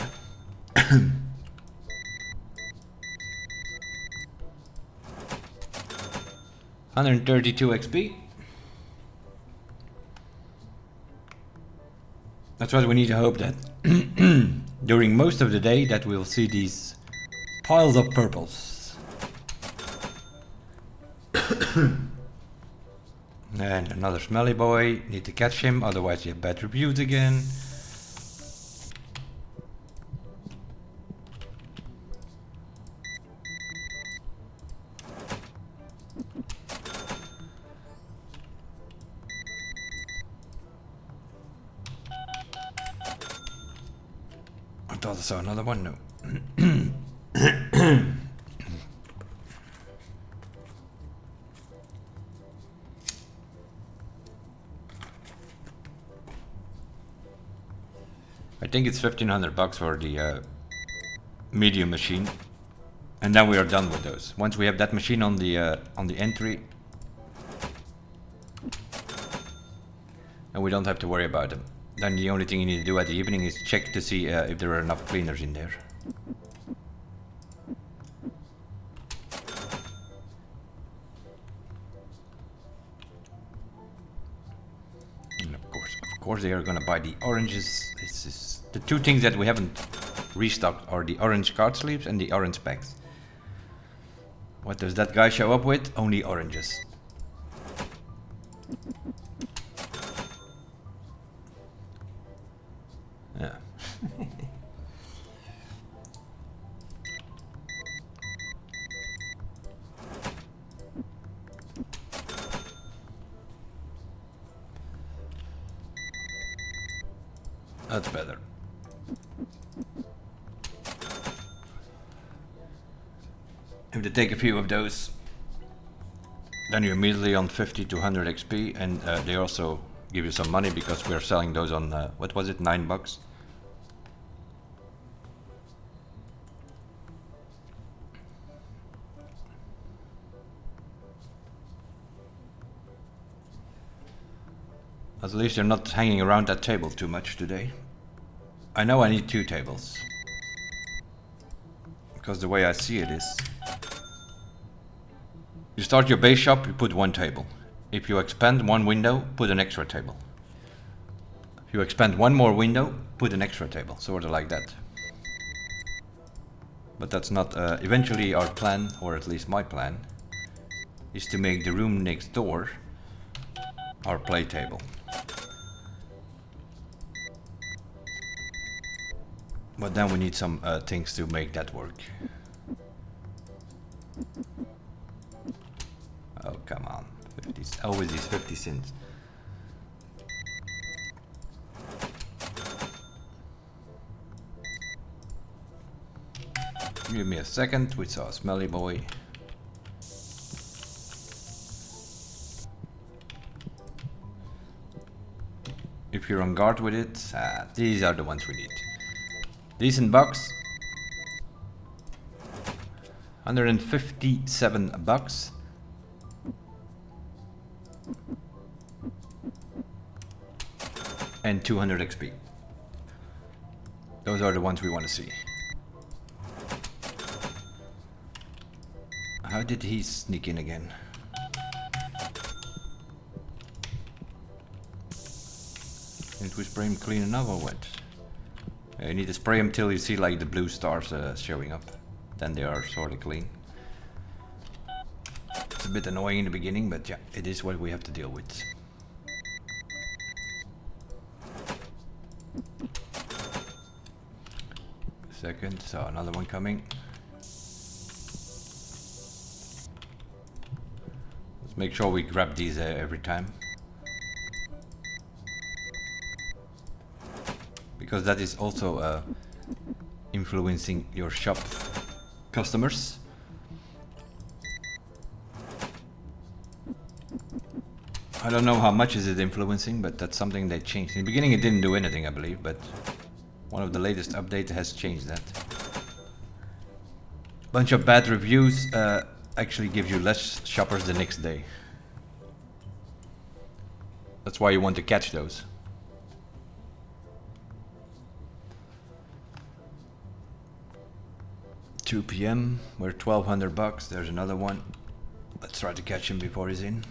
132 XP. That's what we need to hope that during most of the day that we'll see these piles of purples. And another smelly boy, need to catch him, otherwise you have bad reviews again. I thought I saw another one, no. I think it's $1,500 for the medium machine, and then we are done with those. Once we have that machine on the entry, and we don't have to worry about them. Then the only thing you need to do at the evening is check to see if there are enough cleaners in there. And of course they are gonna buy the oranges. This is the two things that we haven't restocked are the orange card sleeves and the orange packs. What does that guy show up with? Only oranges. Yeah. That's better. If they take a few of those, then you're immediately on 50 to 100 XP, and they also give you some money because we're selling those on what was it, $9? At least you're not hanging around that table too much today. I know I need 2 tables. Because the way I see it is, you start your base shop, you put 1 table. If you expand 1 window, put an extra table. If you expand 1 more window, put an extra table, sort of like that. But that's not, eventually our plan, or at least my plan, is to make the room next door our play table. But then we need some things to make that work. Oh, come on. 50, always these 50 cents. Give me a second, we saw a smelly boy. If you're on guard with it, these are the ones we need. Decent bucks. 157 bucks. And 200 XP. Those are the ones we want to see. How did he sneak in again? Did we spray him clean enough or what? You need to spray him till you see like the blue stars showing up. Then they are sort of clean. It's a bit annoying in the beginning, but yeah, it is what we have to deal with. Second, so another one coming. Let's make sure we grab these every time. Because that is also influencing your shop customers. I don't know how much is it influencing, but that's something they changed. In the beginning it didn't do anything, I believe, but one of the latest updates has changed that. Bunch of bad reviews actually give you less shoppers the next day. That's why you want to catch those. $2 PM, we're 1200 bucks, there's another one. Let's try to catch him before he's in.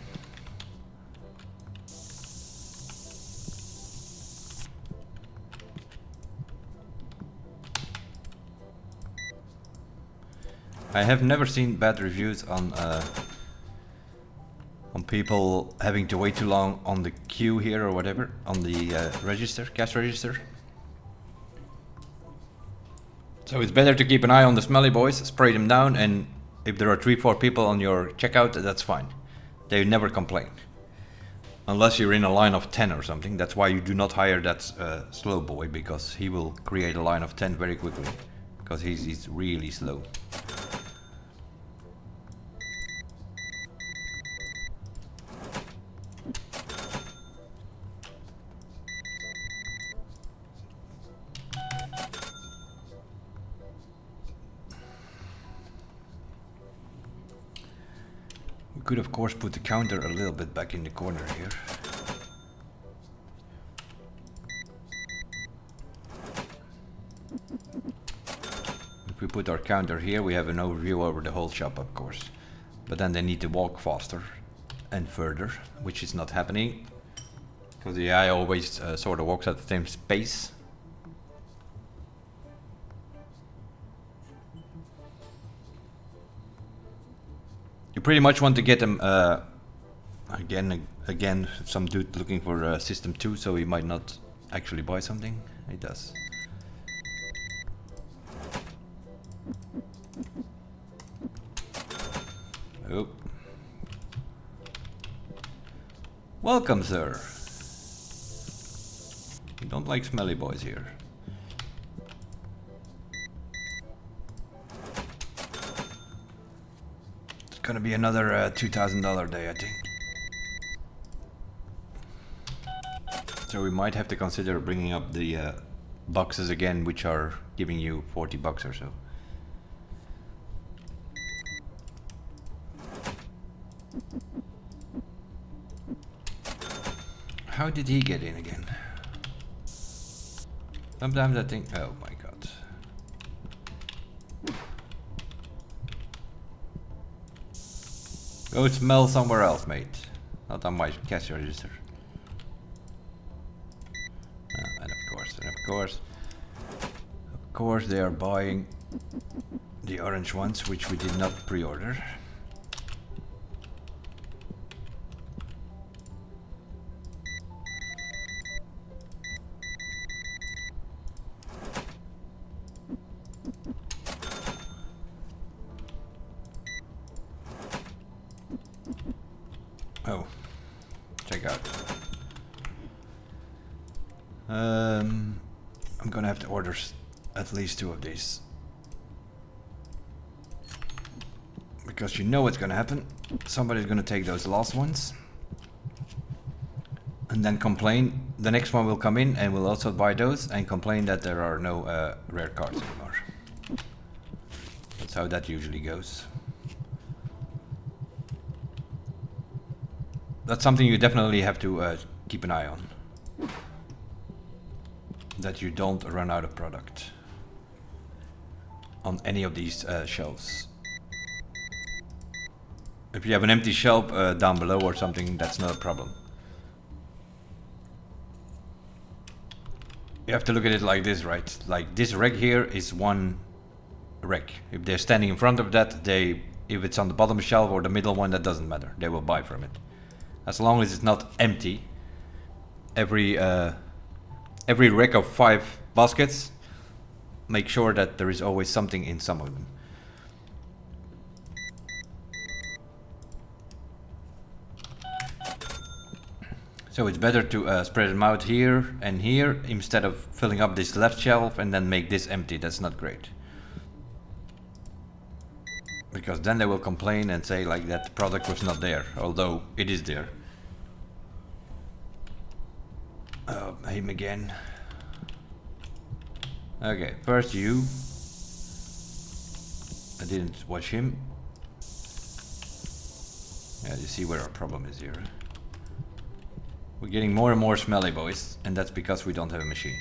I have never seen bad reviews on people having to wait too long on the queue here or whatever, on the register, cash register. So it's better to keep an eye on the smelly boys, spray them down, and if there are 3-4 people on your checkout, that's fine. They never complain. Unless you're in a line of 10 or something. That's why you do not hire that slow boy, because he will create a line of 10 very quickly. Because he's really slow. Could of course put the counter a little bit back in the corner here. If we put our counter here, we have an overview over the whole shop, of course. But then they need to walk faster and further, which is not happening. Because the AI always sort of walks at the same pace. You pretty much want to get them again, some dude looking for system 2, so he might not actually buy something. He does. Oh. Welcome, sir. We don't like smelly boys here. Gonna be another $2,000 day, I think. So we might have to consider bringing up the boxes again, which are giving you 40 bucks or so. How did he get in again? Sometimes I think, oh my god. Go smell somewhere else, mate. Not on my cash register. And of course they are buying the orange ones, which we did not pre-order. Oh, check out. I'm gonna have to order at least 2 of these. Because you know what's gonna happen. Somebody's gonna take those last ones. And then complain. The next one will come in and will also buy those and complain that there are no rare cards anymore. That's how that usually goes. That's something you definitely have to keep an eye on. That you don't run out of product on any of these shelves. If you have an empty shelf down below or something, that's not a problem. You have to look at it like this, right? Like this rack here is one rack. If they're standing in front of that, if it's on the bottom shelf or the middle one, that doesn't matter. They will buy from it. As long as it's not empty. Every rack of 5 baskets, make sure that there is always something in some of them. So it's better to spread them out here and here instead of filling up this left shelf and then make this empty. That's not great. Because then they will complain and say like that the product was not there, although it is there. Him again. Okay, first you. I didn't watch him. Yeah, you see where our problem is here. We're getting more and more smelly, boys, and that's because we don't have a machine.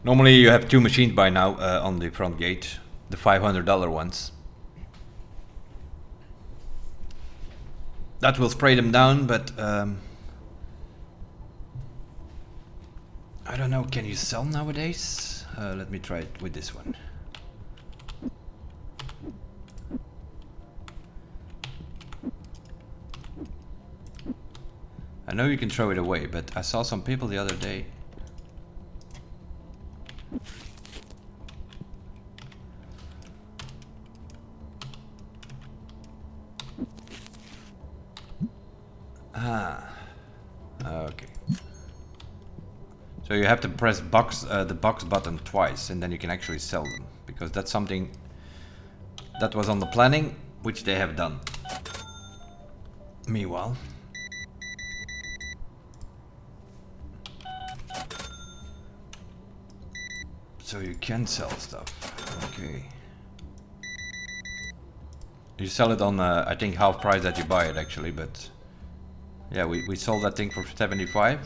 Normally you have 2 machines by now on the front gate, the $500 ones. That will spray them down, but I don't know, can you sell nowadays? Let me try it with this one. I know you can throw it away, but I saw some people the other day. Okay. So you have to press the box button twice and then you can actually sell them, because that's something that was on the planning, which they have done. Meanwhile, so you can sell stuff. Okay. You sell it on I think half price that you buy it actually, but yeah, we sold that thing for 75.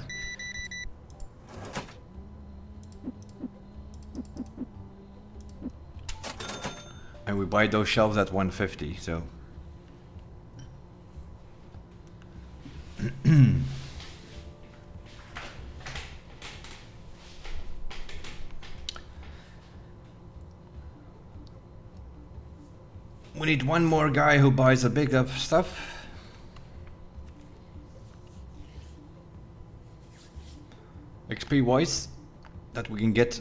And we buy those shelves at 150, so we need one more guy who buys a big of stuff. XP wise, that we can get.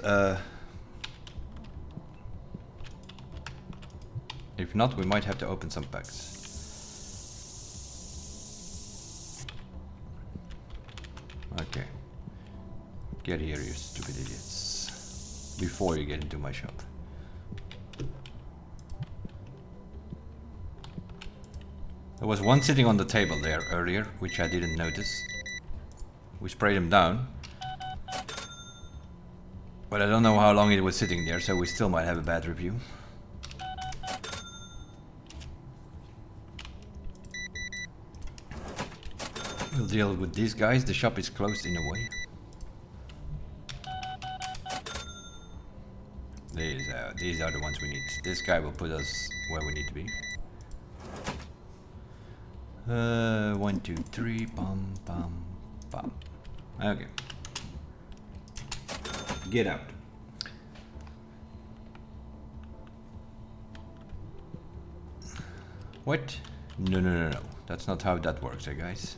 If not, we might have to open some packs. Okay. Get here, you stupid idiots. Before you get into my shop. There was one sitting on the table there earlier, which I didn't notice. We sprayed him down. But I don't know how long it was sitting there, so we still might have a bad review. We'll deal with these guys. The shop is closed in a way. These are the ones we need. This guy will put us where we need to be. 1, 2, 3, bum, bum, bum. Okay. Get out. What? No, no, no, no. That's not how that works, guys.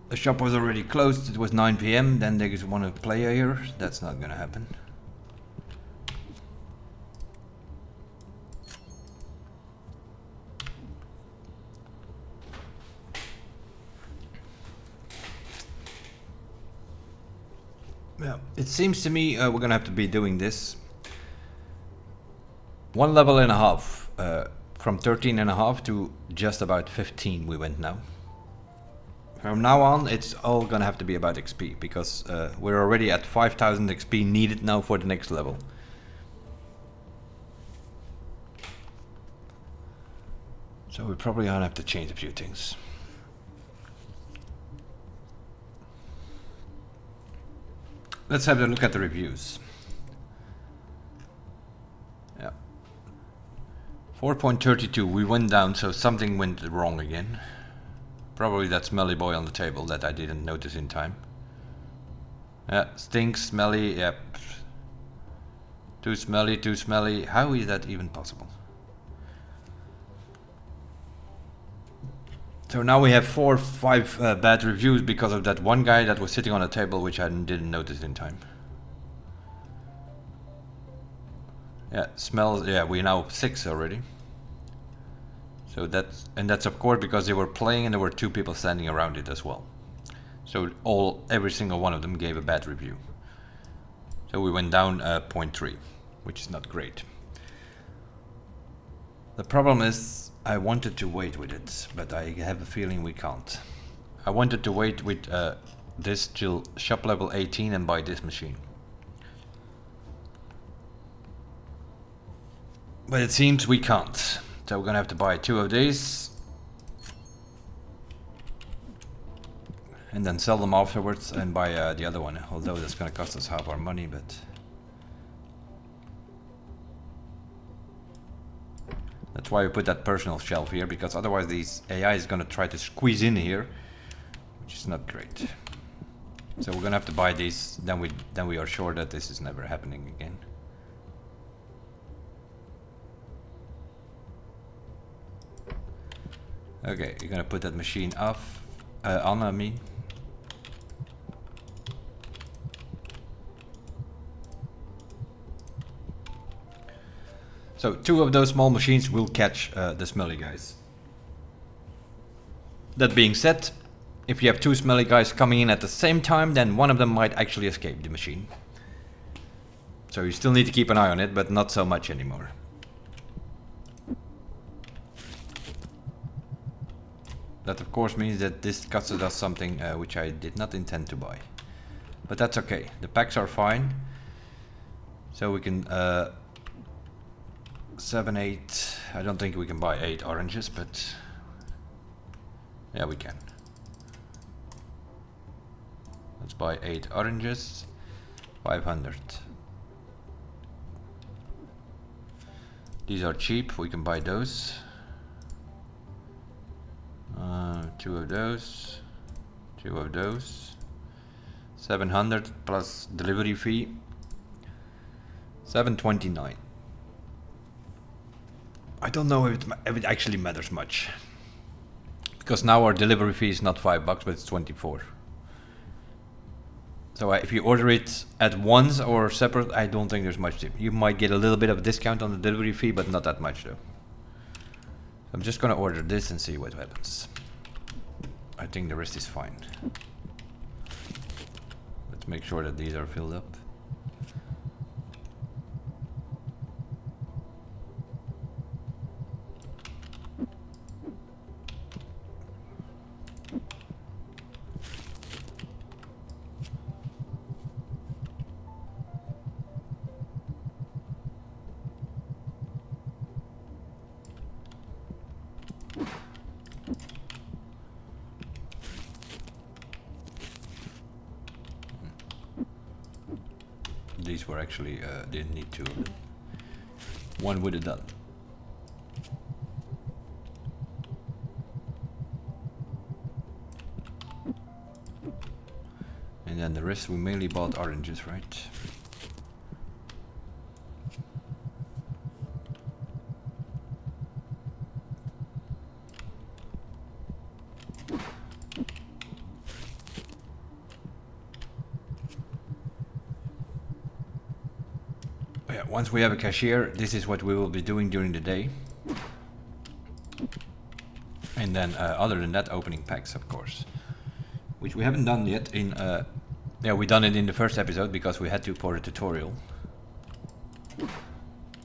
The shop was already closed. It was 9 PM. Then they just want to play here. That's not gonna happen. Yeah, it seems to me we're gonna have to be doing this 1 level and a half. From 13 and a half to just about 15 we went now. From now on it's all gonna have to be about XP, because we're already at 5000 XP needed now for the next level. So we're probably gonna have to change a few things. Let's have a look at the reviews. Yeah. 4.32, we went down, so something went wrong again. Probably that smelly boy on the table that I didn't notice in time. Yeah, stinks, smelly, yep. Too smelly, too smelly. How is that even possible? So now we have 4 or 5 bad reviews because of that one guy that was sitting on a table which I didn't notice in time. Yeah, smells, yeah, we're now 6 already. So that's of course because they were playing and there were 2 people standing around it as well. So every single one of them gave a bad review. So we went down 0.3, which is not great. The problem is I wanted to wait with it, but I have a feeling we can't. I wanted to wait with this till shop level 18 and buy this machine. But it seems we can't. So we're gonna have to buy 2 of these. And then sell them afterwards and buy the other one. Although that's gonna cost us half our money, but... That's why we put that personal shelf here, because otherwise these AI is gonna try to squeeze in here, which is not great. So we're gonna have to buy these, then we are sure that this is never happening again. Okay, you're gonna put that machine off, on, I mean. So 2 of those small machines will catch the smelly guys. That being said, if you have 2 smelly guys coming in at the same time, then one of them might actually escape the machine. So you still need to keep an eye on it, but not so much anymore. That of course means that this costs us something which I did not intend to buy. But that's okay, the packs are fine. So we can... 7, 8, I don't think we can buy 8 oranges, but yeah, we can. Let's buy 8 oranges, 500. These are cheap, we can buy those. 2 of those, 2 of those. 700 plus delivery fee, 729. I don't know if it actually matters much, because now our delivery fee is not $5, but it's 24. So if you order it at once or separate, I don't think there's much. You might get a little bit of a discount on the delivery fee, but not that much though. I'm just gonna order this and see what happens. I think the rest is fine. Let's make sure that these are filled up. These were actually didn't need 2 of them. 1 would have done. And then the rest we mainly bought oranges, right? Once we have a cashier, this is what we will be doing during the day. And then other than that, opening packs, of course. Which we haven't done yet in Yeah, we done it in the first episode because we had to for a tutorial.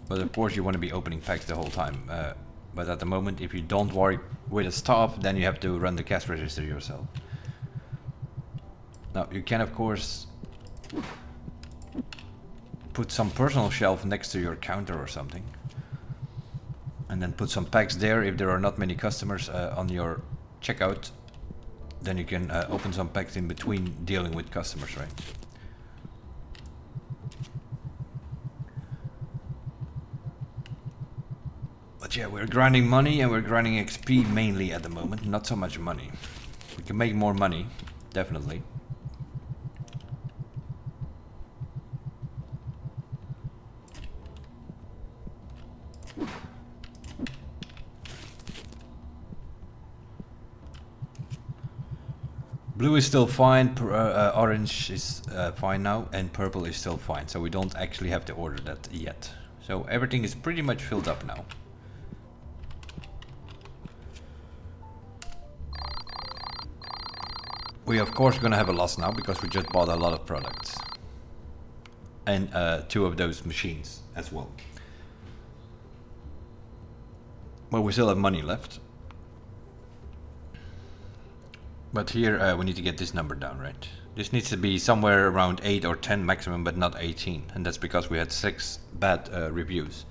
But of course you want to be opening packs the whole time. But at the moment, if you don't work with a staff, then you have to run the cash register yourself. Now you can of course put some personal shelf next to your counter or something. And then put some packs there if there are not many customers on your checkout. Then you can open some packs in between dealing with customers, right? But yeah, we're grinding money and we're grinding XP mainly at the moment, not so much money. We can make more money, definitely. Blue is still fine, orange is fine now, and purple is still fine, so we don't actually have to order that yet. So everything is pretty much filled up now. We of course gonna have a loss now because we just bought a lot of products. And 2 of those machines as well. Well, we still have money left. But here we need to get this number down, right? This needs to be somewhere around 8 or 10 maximum, but not 18. And that's because we had 6 bad reviews.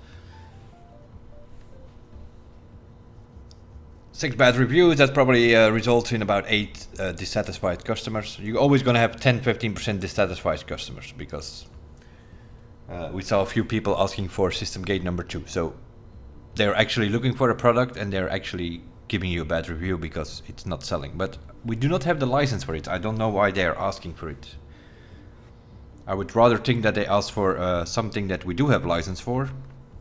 6 bad reviews, that probably results in about 8 dissatisfied customers. You're always going to have 10-15% dissatisfied customers because we saw a few people asking for system gate number 2. So they're actually looking for a product and they're actually giving you a bad review because it's not selling. But we do not have the license for it. I don't know why they're asking for it. I would rather think that they ask for something that we do have license for,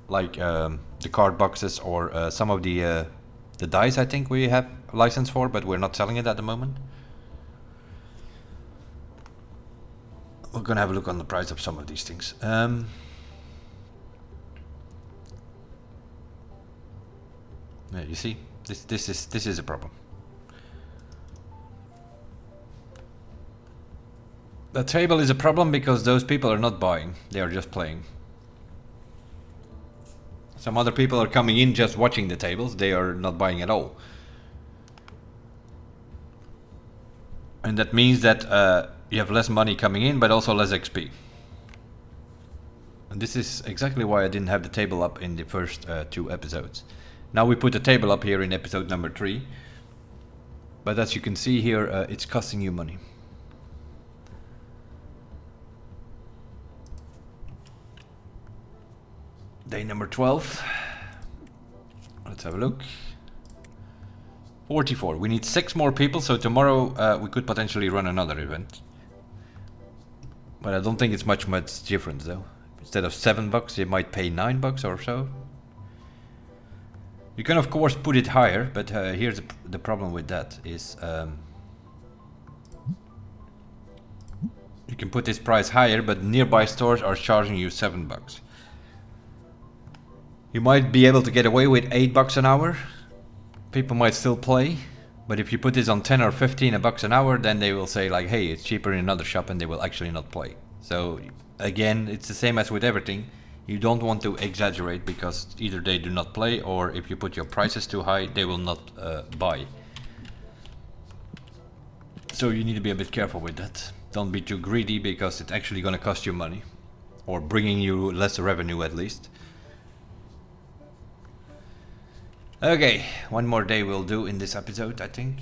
like the card boxes or some of the dice. I think we have a license for, but we're not selling it at the moment. We're gonna have a look on the price of some of these things. Yeah, you see, this is a problem. The table is a problem because those people are not buying; they are just playing. Some other people are coming in just watching the tables; they are not buying at all. And that means that you have less money coming in, but also less XP. And this is exactly why I didn't have the table up in the first 2 episodes. Now we put the table up here in episode number 3. But as you can see here, it's costing you money. Day number 12. Let's have a look. 44. We need 6 more people, so tomorrow we could potentially run another event. But I don't think it's much different though. Instead of $7, you might pay $9 or so. You can of course put it higher, but here's the problem with that is you can put this price higher, but nearby stores are charging you $7. You might be able to get away with $8 an hour. People might still play, but if you put this on 10 or 15 bucks an hour, then they will say like, hey, it's cheaper in another shop, and they will actually not play. So again, it's the same as with everything. You don't want to exaggerate because either they do not play, or if you put your prices too high, they will not buy. So you need to be a bit careful with that. Don't be too greedy because it's actually going to cost you money, or bringing you less revenue at least. Okay, one more day we'll do in this episode, I think.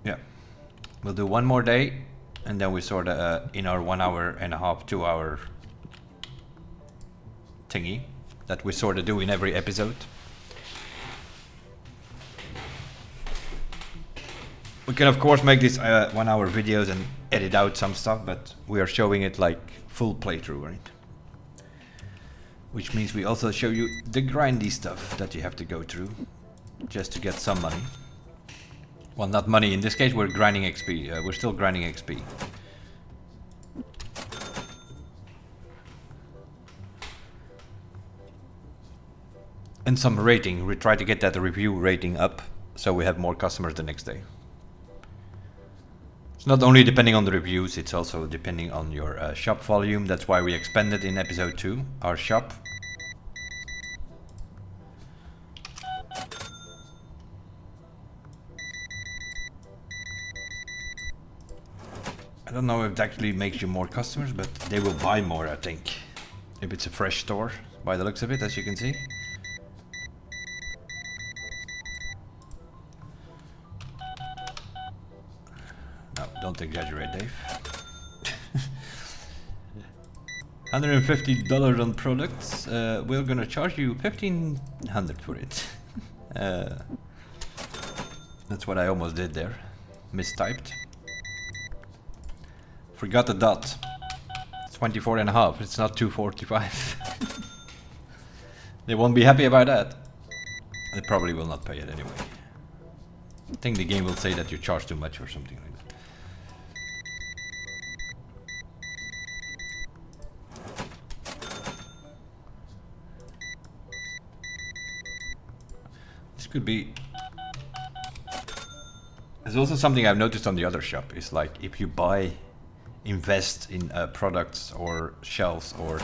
Yeah, we'll do one more day, and then we sort of in our 1 hour and a half, 2 hour thingy that we sort of do in every episode. We can of course make these 1 hour videos and edit out some stuff, but we are showing it like full playthrough, right? Which means we also show you the grindy stuff that you have to go through just to get some money. Well, not money in this case, we're grinding XP. We're still grinding XP. And some rating. We try to get that review rating up so we have more customers the next day. It's not only depending on the reviews, it's also depending on your shop volume. That's why we expanded in episode 2 our shop. I don't know if it actually makes you more customers, but they will buy more, I think. If it's a fresh store, by the looks of it, as you can see. No, don't exaggerate, Dave. $150 on products. We're gonna charge you $1,500 for it. That's what I almost did there. Mistyped. Forgot the dot. It's 24.5. It's not 245. They won't be happy about that. They probably will not pay it anyway. I think the game will say that you charge too much or something like that. This could be... There's also something I've noticed on the other shop. Is like if you invest in products or shelves, or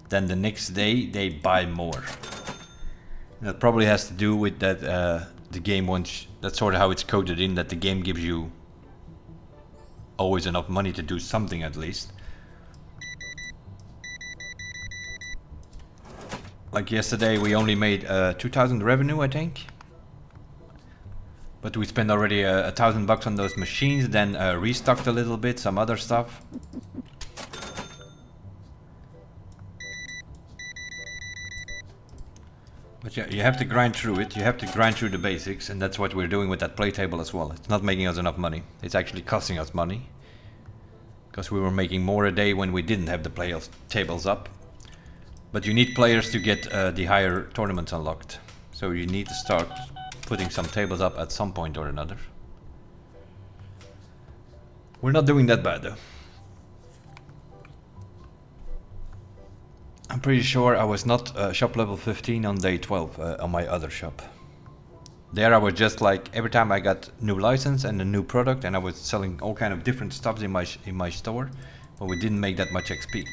then the next day they buy more. And that probably has to do with that the game wants, that's sort of how it's coded in, that the game gives you always enough money to do something at least. Like yesterday we only made 2,000 revenue, I think. But we spent already $1,000 on those machines, then restocked a little bit, some other stuff. But yeah, you have to grind through it, you have to grind through the basics, and that's what we're doing with that play table as well. It's not making us enough money, it's actually costing us money. Because we were making more a day when we didn't have the play tables up. But you need players to get the higher tournaments unlocked. So you need to start putting some tables up at some point or another. We're not doing that bad though. I'm pretty sure I was not shop level 15 on day 12 on my other shop. There I was just like, every time I got new license and a new product, and I was selling all kind of different stuff in my store, but we didn't make that much XP.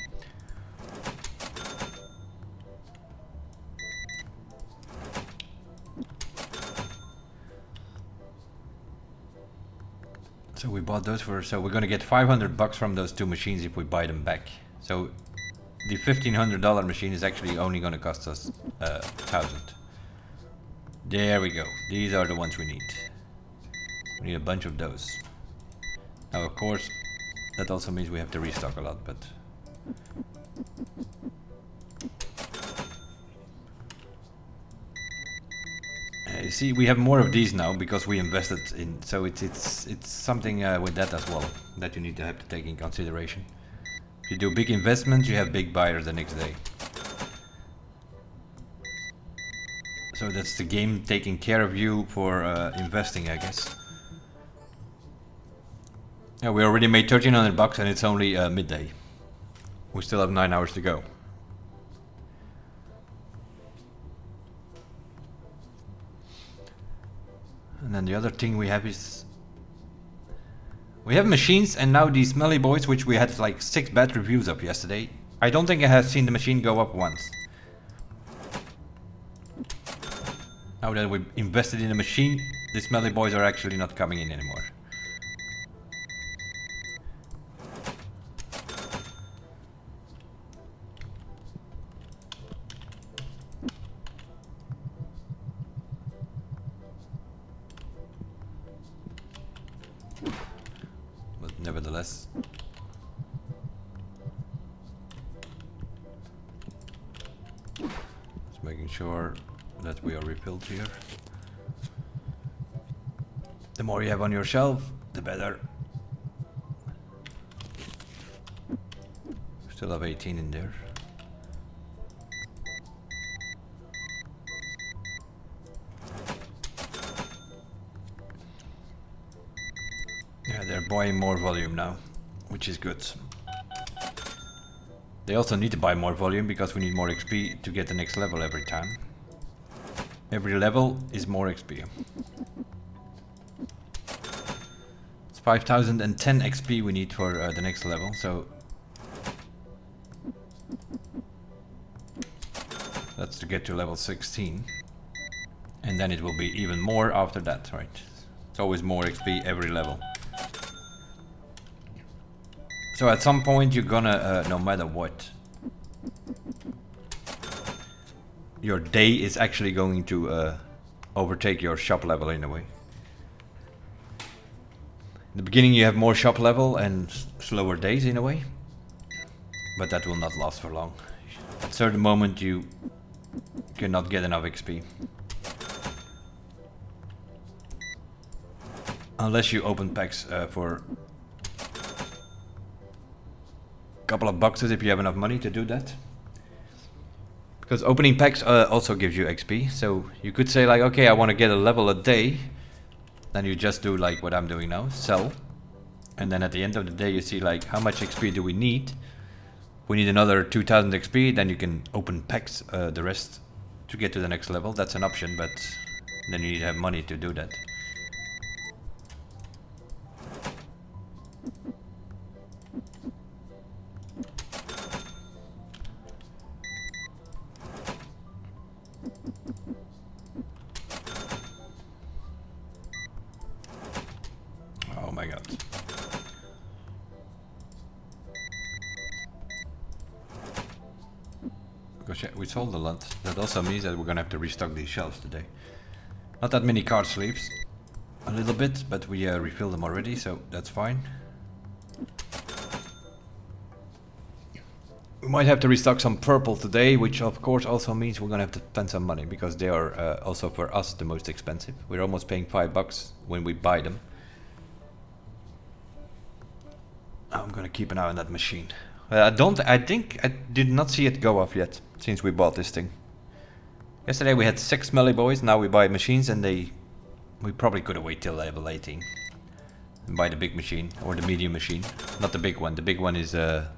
So we bought those so we're gonna get $500 from those two machines if we buy them back. So the $1,500 machine is actually only gonna cost us $1,000. There we go. These are the ones we need. We need a bunch of those. Now of course, that also means we have to restock a lot, but... You see, we have more of these now because we invested in, so it's something with that as well that you need to have to take in consideration. If you do big investments, you have big buyers the next day. So that's the game taking care of you for investing, I guess. Yeah, we already made $1,300 and it's only midday. We still have 9 hours to go. And then the other thing we have is... we have machines, and now these smelly boys, which we had like 6 bad reviews of yesterday. I don't think I have seen the machine go up once. Now that we invested in a machine, the smelly boys are actually not coming in anymore. Nevertheless, just making sure that we are refilled here. The more you have on your shelf, the better. Still have 18 in there. Yeah, they're buying more volume now, which is good. They also need to buy more volume because we need more XP to get the next level every time. Every level is more XP. 5010 XP we need for the next level, so that's to get to level 16. And then it will be even more after that, right? It's always more XP every level. So at some point you're gonna, no matter what, your day is actually going to overtake your shop level in a way. In the beginning you have more shop level and slower days in a way, but that will not last for long. At a certain moment you cannot get enough XP. Unless you open packs for a couple of boxes if you have enough money to do that. Because opening packs also gives you XP, so you could say like, okay, I want to get a level a day. Then you just do like what I'm doing now, sell. And then at the end of the day you see like, how much XP do we need? We need another 2000 XP, then you can open packs the rest to get to the next level. That's an option, but then you need to have money to do that. Oh my god. Because yeah, we sold a lot. That also means that we're gonna have to restock these shelves today. Not that many card sleeves. A little bit, but we refilled them already, so that's fine. We might have to restock some purple today, which of course also means we're gonna have to spend some money, because they are also for us the most expensive. We're almost paying $5 when we buy them. I'm gonna keep an eye on that machine. I think I did not see it go off yet since we bought this thing. Yesterday we had 6 melee boys, now we buy machines, and we probably could have waited till level 18 and buy the big machine or the medium machine. Not the big one. The big one is I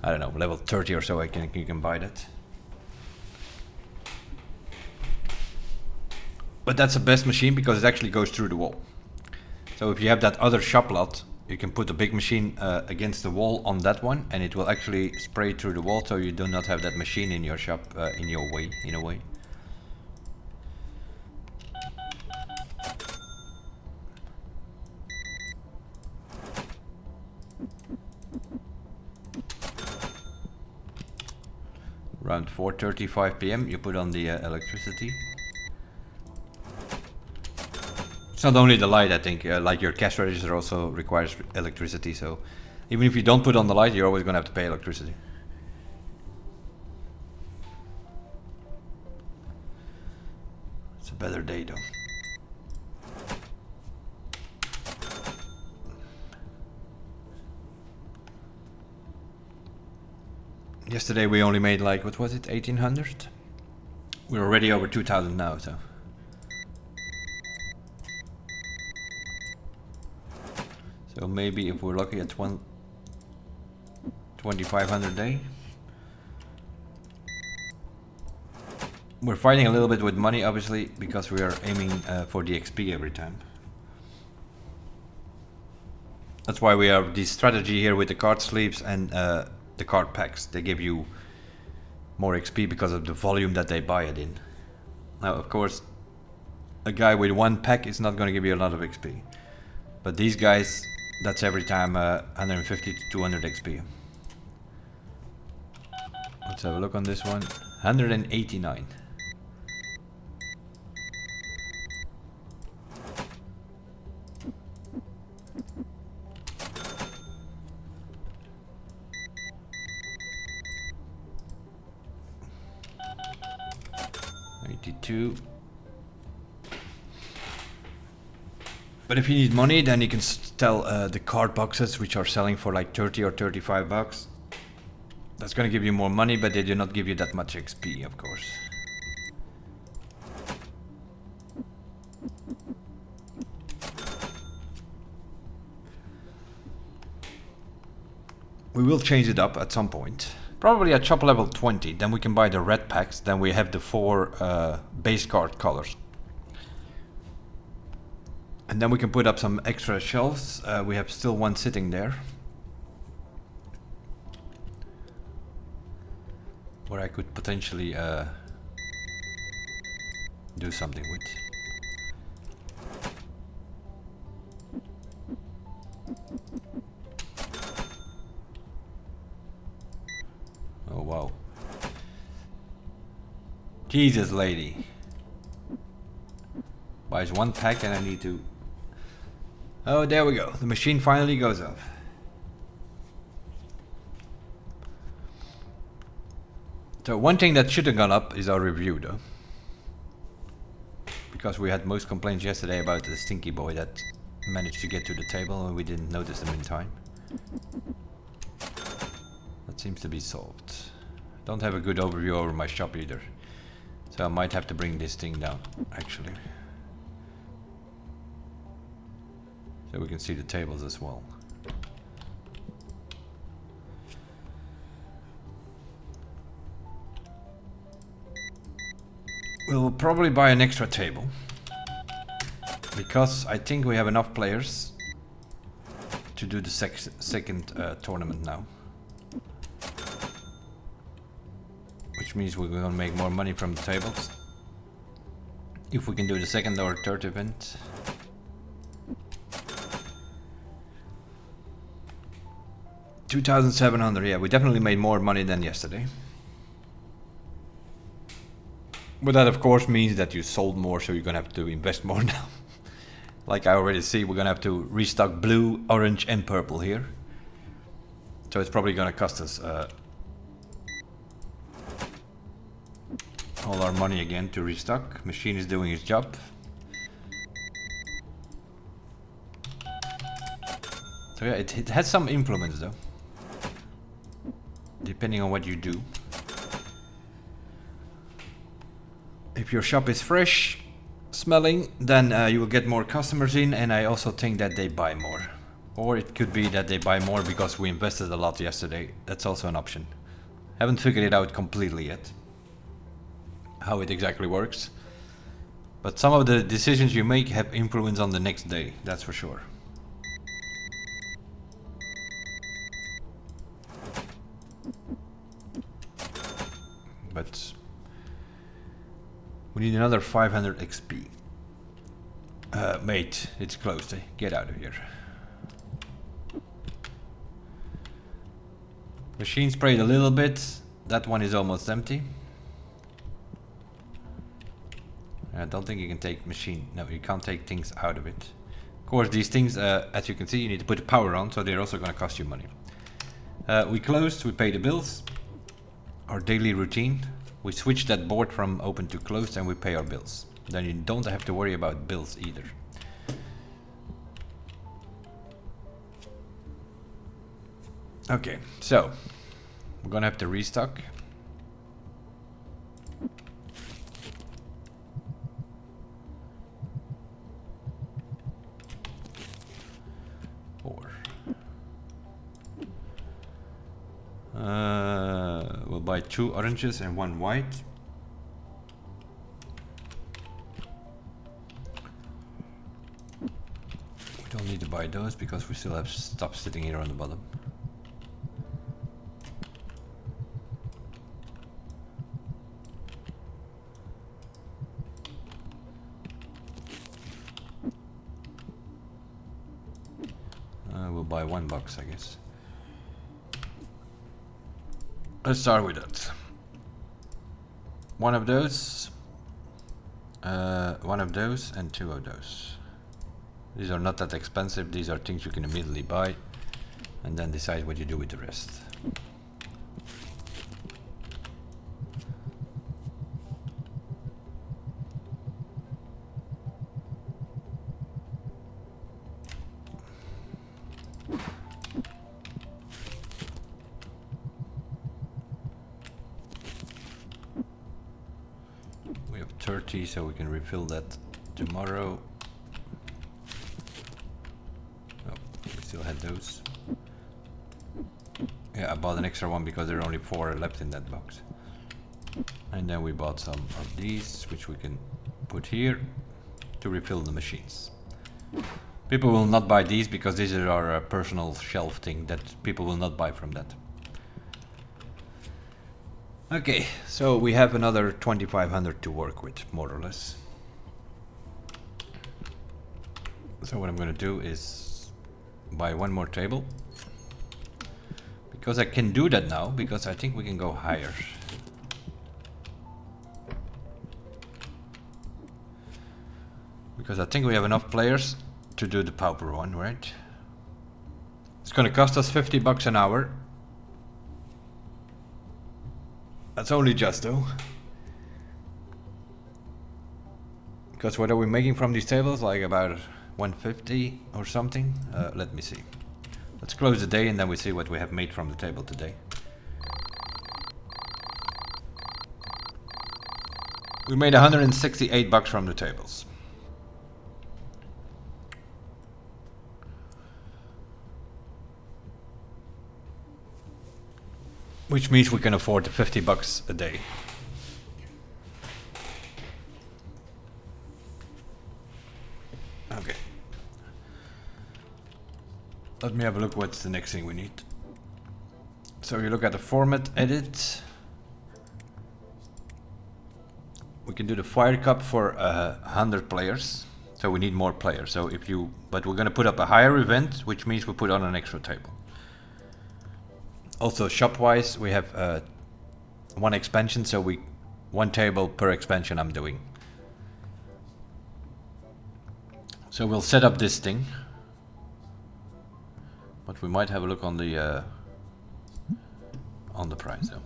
don't know, level 30 or so. You can buy that. But that's the best machine because it actually goes through the wall. So if you have that other shop lot, you can put a big machine against the wall on that one, and it will actually spray through the wall, so you do not have that machine in your shop in your way, in a way. Around 4:35 PM you put on the electricity. It's not only the light, I think, like your cash register also requires electricity, so even if you don't put on the light, you're always going to have to pay electricity. It's a better day though. Yesterday we only made like, what was it, 1800? We're already over 2000 now, so. So maybe if we're lucky at 2500 a day. We're fighting a little bit with money, obviously, because we are aiming for the XP every time. That's why we have this strategy here with the card sleeves and the card packs. They give you more XP because of the volume that they buy it in. Now, of course, a guy with one pack is not going to give you a lot of XP. But these guys, that's every time 150 to 200 XP. Let's have a look on this one. 189. But if you need money, then you can sell the card boxes, which are selling for like 30 or 35 bucks. That's gonna give you more money, but they do not give you that much XP, of course. We will change it up at some point. Probably at shop level 20, then we can buy the red packs, then we have the 4 base card colors. And then we can put up some extra shelves. We have still one sitting there, where I could potentially do something with. Oh wow. Jesus lady. Buys one pack and I need to... Oh, there we go. The machine finally goes off. So one thing that should have gone up is our review though. Because we had most complaints yesterday about the Stinky boy that managed to get to the table and we didn't notice them in time. That seems to be solved. Don't have a good overview over my shop either. So I might have to bring this thing down, actually. So we can see the tables as well. We'll probably buy an extra table. Because I think we have enough players to do the second tournament now. Which means we're gonna make more money from the tables. If we can do the second or third event. $2,700, yeah, we definitely made more money than yesterday. But that of course means that you sold more, so you're gonna have to invest more now. Like I already see, we're gonna have to restock blue, orange and purple here. So it's probably gonna cost us all our money again to restock. Machine is doing his job. So yeah, it has some influence though. Depending on what you do. If your shop is fresh smelling, then you will get more customers in, and I also think that they buy more. Or it could be that they buy more because we invested a lot yesterday. That's also an option. Haven't figured it out completely yet, how it exactly works. But some of the decisions you make have influence on the next day, that's for sure. But we need another 500 XP. Mate, it's closed. Eh? Get out of here. Machine sprayed a little bit. That one is almost empty. I don't think you can take machine. No, you can't take things out of it. Of course, these things, as you can see, you need to put the power on, so they're also going to cost you money. We closed. We pay the bills. Our daily routine. We switch that board from open to closed and we pay our bills. Then you don't have to worry about bills either. Okay, so we're gonna have to restock. We'll buy 2 oranges and 1 white. We don't need to buy those because we still have stuff sitting here on the bottom. We'll buy 1 box, I guess. Let's start with that. One of those, and 2 of those. These are not that expensive. These are things you can immediately buy and then decide what you do with the rest. We have 30, so we can refill that tomorrow. We still had those. Yeah, I bought an extra one because there are only 4 left in that box. And then we bought some of these, which we can put here to refill the machines. People will not buy these because these are our personal shelf thing that people will not buy from that. Okay, so we have another 2,500 to work with, more or less. So what I'm going to do is buy one more table. Because I can do that now, because I think we can go higher. Because I think we have enough players to do the pauper one, right? It's going to cost us $50 an hour. That's only just though. Because what are we making from these tables? Like about 150 or something? Let me see. Let's close the day and then we see what we have made from the table today. We made $168 from the tables. Which means we can afford $50 a day. Okay. Let me have a look what's the next thing we need. So you look at the format edit. We can do the fire cup for 100 players. So we need more players. So if you, but we're gonna put up a higher event, which means we put on an extra table. Also shop-wise, we have one expansion, so one table per expansion I'm doing. So we'll set up this thing, but we might have a look on the price though.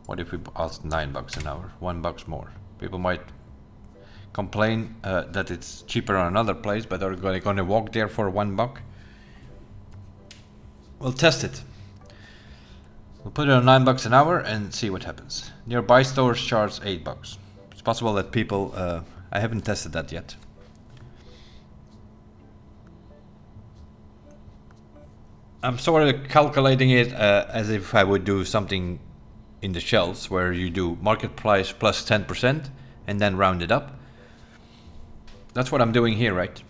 What if we ask $9 an hour, $1 more? People might complain that it's cheaper on another place, but are they gonna walk there for $1? We'll test it. We'll put it on $9 an hour and see what happens. Nearby stores charge $8. It's possible that people, I haven't tested that yet. I'm sort of calculating it as if I would do something in the shelves where you do market price plus 10% and then round it up. That's what I'm doing here, right?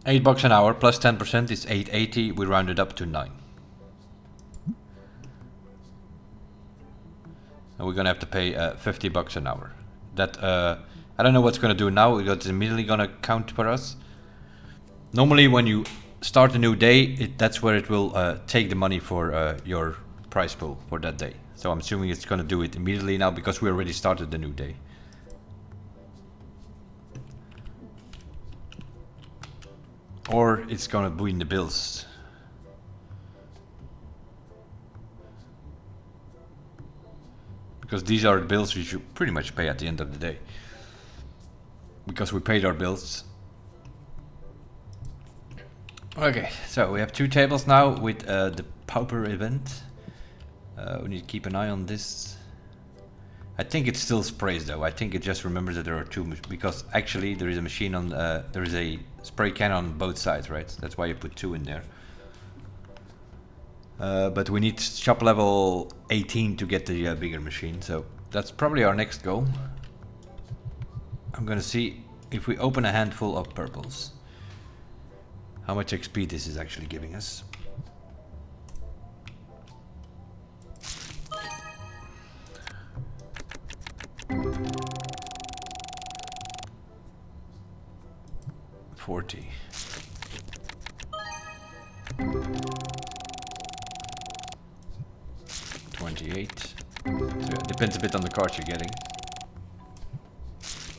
$8 an hour plus 10% is $8.80. We round it up to 9. And we're gonna have to pay $50 an hour. That I don't know what's gonna do now because it's immediately gonna count for us. Normally, when you start a new day, that's where it will take the money for your prize pool for that day. So I'm assuming it's gonna do it immediately now because we already started the new day. Or it's gonna be in the bills. Because these are the bills we should pretty much pay at the end of the day. Because we paid our bills. Okay, so we have 2 tables now with the pauper event. We need to keep an eye on this. I think it still sprays though. I think it just remembers that there are 2 because actually there is a machine on there is a spray can on both sides, right? That's why you put 2 in there. But we need shop level 18 to get the bigger machine, so that's probably our next goal. I'm gonna see if we open a handful of purples, how much XP this is actually giving us. $40. 28. So it depends a bit on the cards you're getting.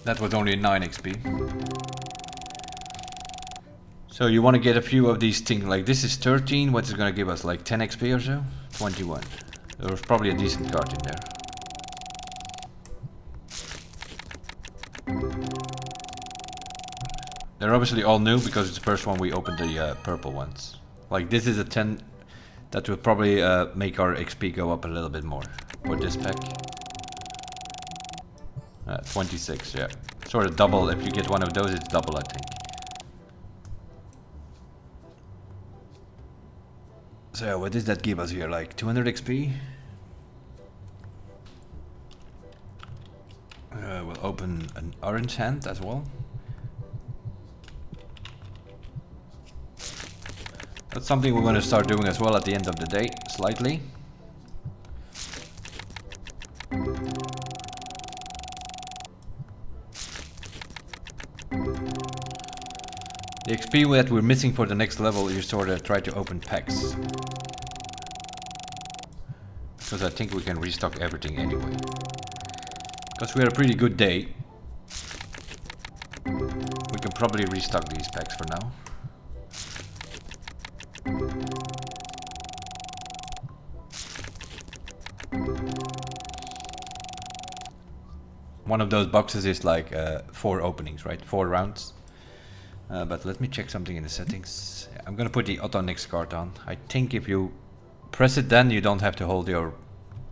That was only 9 XP. So you want to get a few of these things, like this is 13, what's it going to give us, like 10 XP or so? 21. There was probably a decent card in there. They're obviously all new because it's the first one we opened the purple ones. Like this is a 10, that will probably make our XP go up a little bit more for this pack. 26, yeah. Sort of double, if you get one of those it's double I think. So what does that give us here, like 200 XP? We'll open an orange hand as well. That's something we're going to start doing as well at the end of the day, slightly. The XP that we're missing for the next level, you sort of try to open packs. Because I think we can restock everything anyway. Because we had a pretty good day. We can probably restock these packs for now. One of those boxes is like 4 openings, right? 4 rounds. But let me check something in the settings. I'm gonna put the auto next card on. I think if you press it, then you don't have to hold your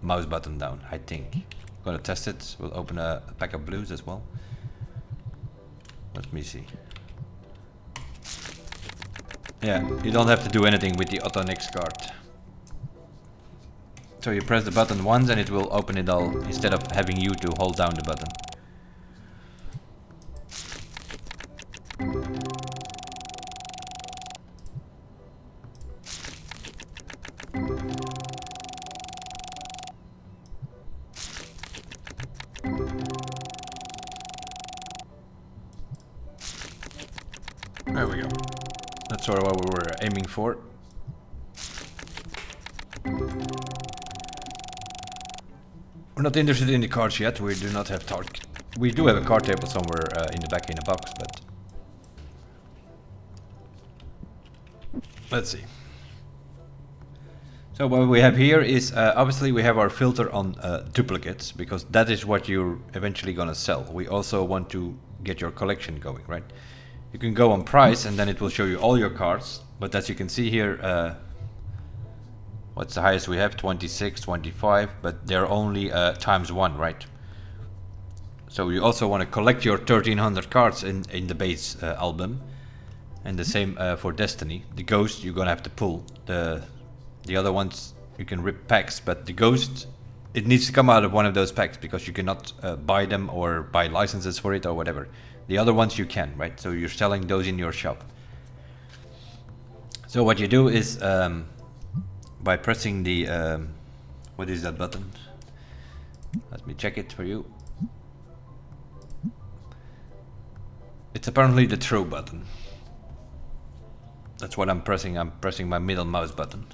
mouse button down, I think. I'm gonna test it. We'll open a pack of blues as well. Let me see. Yeah, you don't have to do anything with the auto next card. So you press the button once and it will open it all, instead of having you to hold down the button. There we go. That's sort of what we were aiming for. We're not interested in the cards yet. We do not have we do have a card table somewhere in the back in a box, but let's see. So what we have here is obviously we have our filter on duplicates, because that is what you're eventually gonna sell. We also want to get your collection going, right? You can go on price and then it will show you all your cards, but as you can see here, what's the highest we have? 26, 25, but they're only ×1, right? So you also want to collect your 1300 cards in the base album, and the same for Destiny. The Ghost you're gonna have to pull. The other ones you can rip packs, but the Ghost, it needs to come out of one of those packs, because you cannot buy them or buy licenses for it or whatever. The other ones you can, right? So you're selling those in your shop. So what you do is by pressing the what is that button? Let me check it for you. It's apparently the throw button. That's what I'm pressing. I'm pressing my middle mouse button.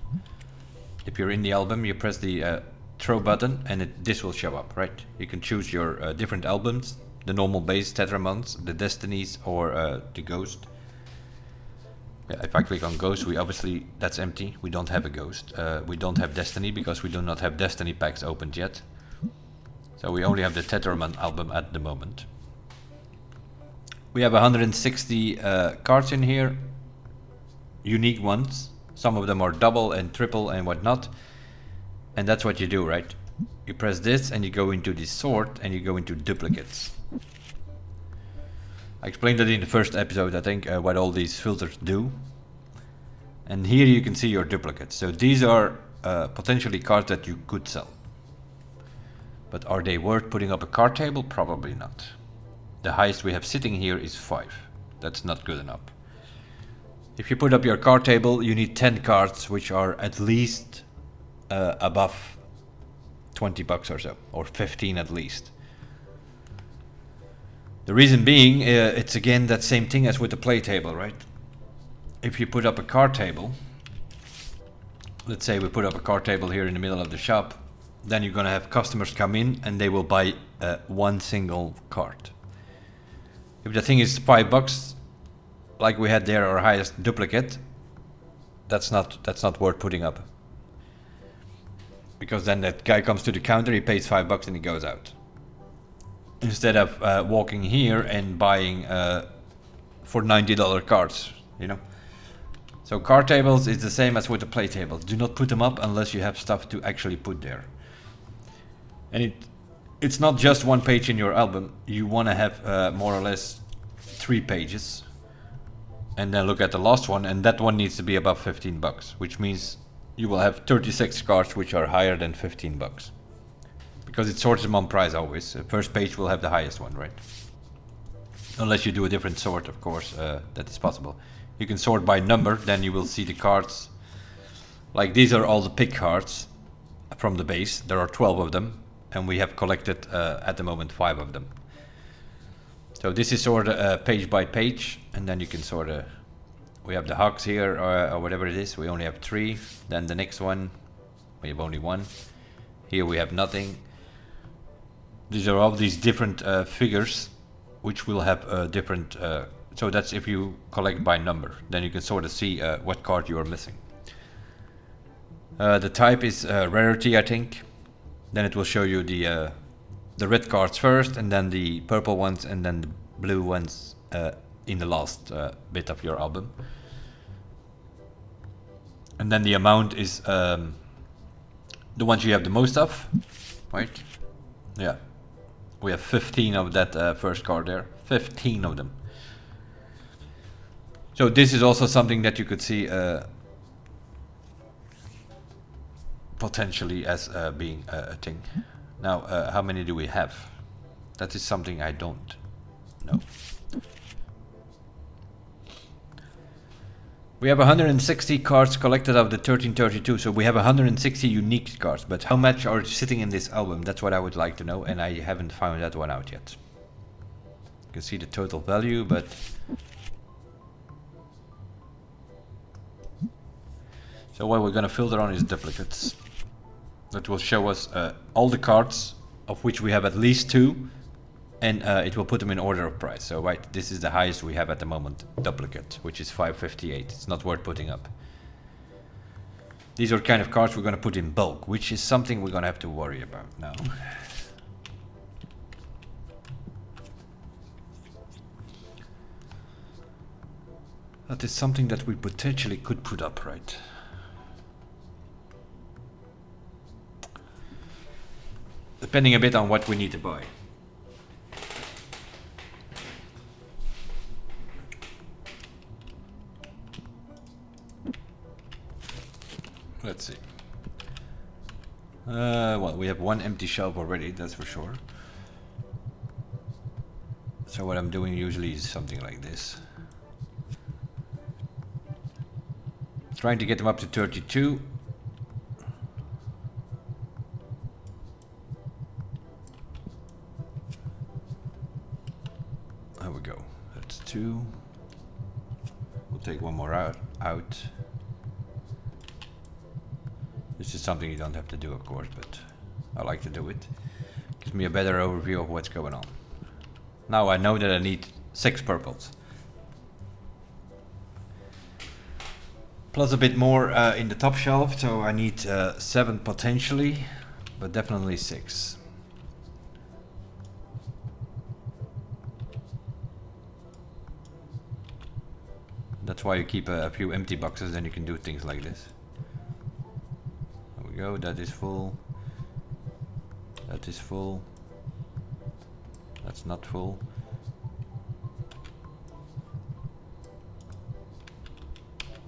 If you're in the album, you press the throw button and this will show up, right? You can choose your different albums, the normal base Tetramons, the Destinies, or the Ghost. Yeah, if I click on Ghost, we obviously, that's empty. We don't have a Ghost. We don't have Destiny because we do not have Destiny packs opened yet. So we only have the Tetramon album at the moment. We have 160 cards in here, unique ones. Some of them are double and triple and whatnot. And that's what you do, right? You press this and you go into the sort and you go into duplicates. I explained that in the first episode, I think, what all these filters do. And here you can see your duplicates. So these are potentially cards that you could sell. But are they worth putting up a card table? Probably not. The highest we have sitting here is 5. That's not good enough. If you put up your card table, you need 10 cards, which are at least above 20 bucks or so, or 15 at least. The reason being, it's again that same thing as with the play table, right? If you put up a card table, let's say we put up a card table here in the middle of the shop, then you're gonna have customers come in and they will buy one single card. If the thing is 5 bucks, like we had there, our highest duplicate, that's not worth putting up. Because then that guy comes to the counter, he pays 5 bucks and he goes out. Instead of walking here and buying for $90 cards, you know. So card tables is the same as with the play tables. Do not put them up unless you have stuff to actually put there. And it's not just one page in your album. You want to have more or less 3 pages. And then look at the last one, and that one needs to be above 15 bucks, which means you will have 36 cards which are higher than 15 bucks. Because it sorts them on price always. The first page will have the highest one, right? Unless you do a different sort, of course, that is possible. You can sort by number, then you will see the cards. Like these are all the pick cards from the base. There are 12 of them, and we have collected at the moment 5 of them. So this is sort of page by page, and then you can sort of, we have the hugs here or whatever it is. We only have 3. Then the next one, we have only 1. Here we have nothing. These are all these different figures, which will have different. So that's if you collect by number, then you can sort of see what card you are missing. The type is rarity, I think. Then it will show you the red cards first, and then the purple ones, and then the blue ones in the last bit of your album. And then the amount is the ones you have the most of, right? Yeah. We have 15 of that first card there. 15 of them. So this is also something that you could see potentially as being a thing. Now, how many do we have? That is something I don't know. We have 160 cards collected of the 1332, so we have 160 unique cards. But how much are sitting in this album? That's what I would like to know, and I haven't found that one out yet. You can see the total value, but... So what we're gonna filter on is duplicates. That will show us all the cards of which we have at least 2, and it will put them in order of price. So right, this is the highest we have at the moment, duplicate, which is 558. It's not worth putting up. These are kind of cards we're gonna put in bulk, which is something we're gonna have to worry about now. That is something that we potentially could put up, right? Depending a bit on what we need to buy. Let's see. Well, we have 1 empty shelf already, that's for sure. So what I'm doing usually is something like this. Trying to get them up to 32. There we go. That's 2. We'll take 1 more out. This is something you don't have to do, of course, but I like to do it. Gives me a better overview of what's going on. Now I know that I need 6 purples. Plus a bit more in the top shelf, so I need 7 potentially, but definitely 6. That's why you keep a few empty boxes, then you can do things like this. There we go, that is full. That is full. That's not full.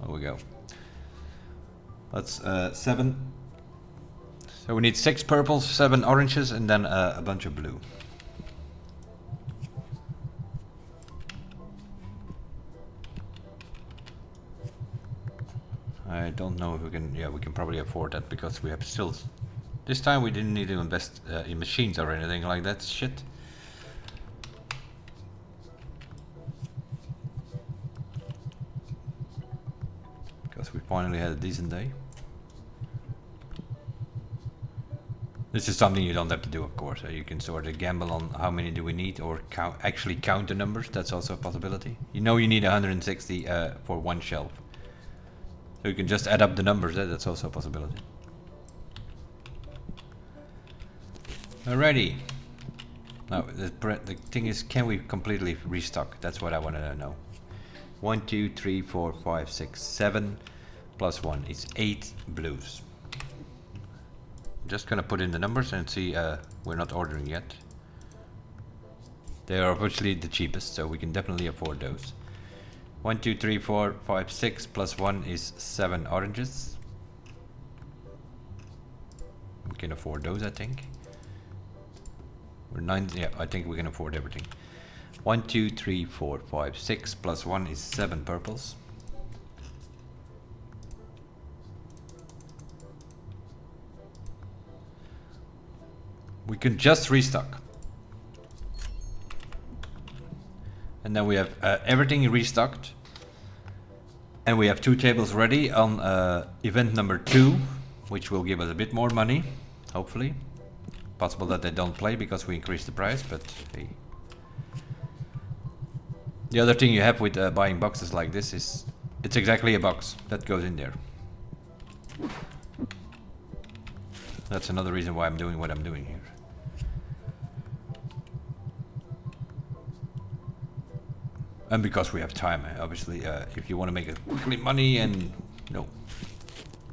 There we go. That's 7. So we need 6 purples, 7 oranges, and then a bunch of blue. I don't know if we can, yeah, we can probably afford that because we have still, this time we didn't need to invest in machines or anything like that shit. Because we finally had a decent day. This is something you don't have to do, of course. You can sort of gamble on how many do we need, or actually count the numbers. That's also a possibility. You know you need 160 for 1 shelf. So you can just add up the numbers, that's also a possibility. Alrighty. Now, the thing is, can we completely restock? That's what I want to know. 1, 2, 3, 4, 5, 6, 7 plus 1 is 8 blues. I'm just gonna put in the numbers and see, we're not ordering yet. They are obviously the cheapest, so we can definitely afford those. 1, 2, 3, 4, 5, 6 plus 1 is 7 oranges. We can afford those, I think. We're 9, yeah, I think we can afford everything. 1, 2, 3, 4, 5, 6 plus 1 is 7 purples. we can just restock. And then we have everything restocked. And we have 2 tables ready on event number 2, which will give us a bit more money, hopefully. Possible that they don't play because we increased the price, but hey. The other thing you have with buying boxes like this is it's exactly a box that goes in there. That's another reason why I'm doing what I'm doing here. And because we have time, obviously, if you want to make it quickly money and no.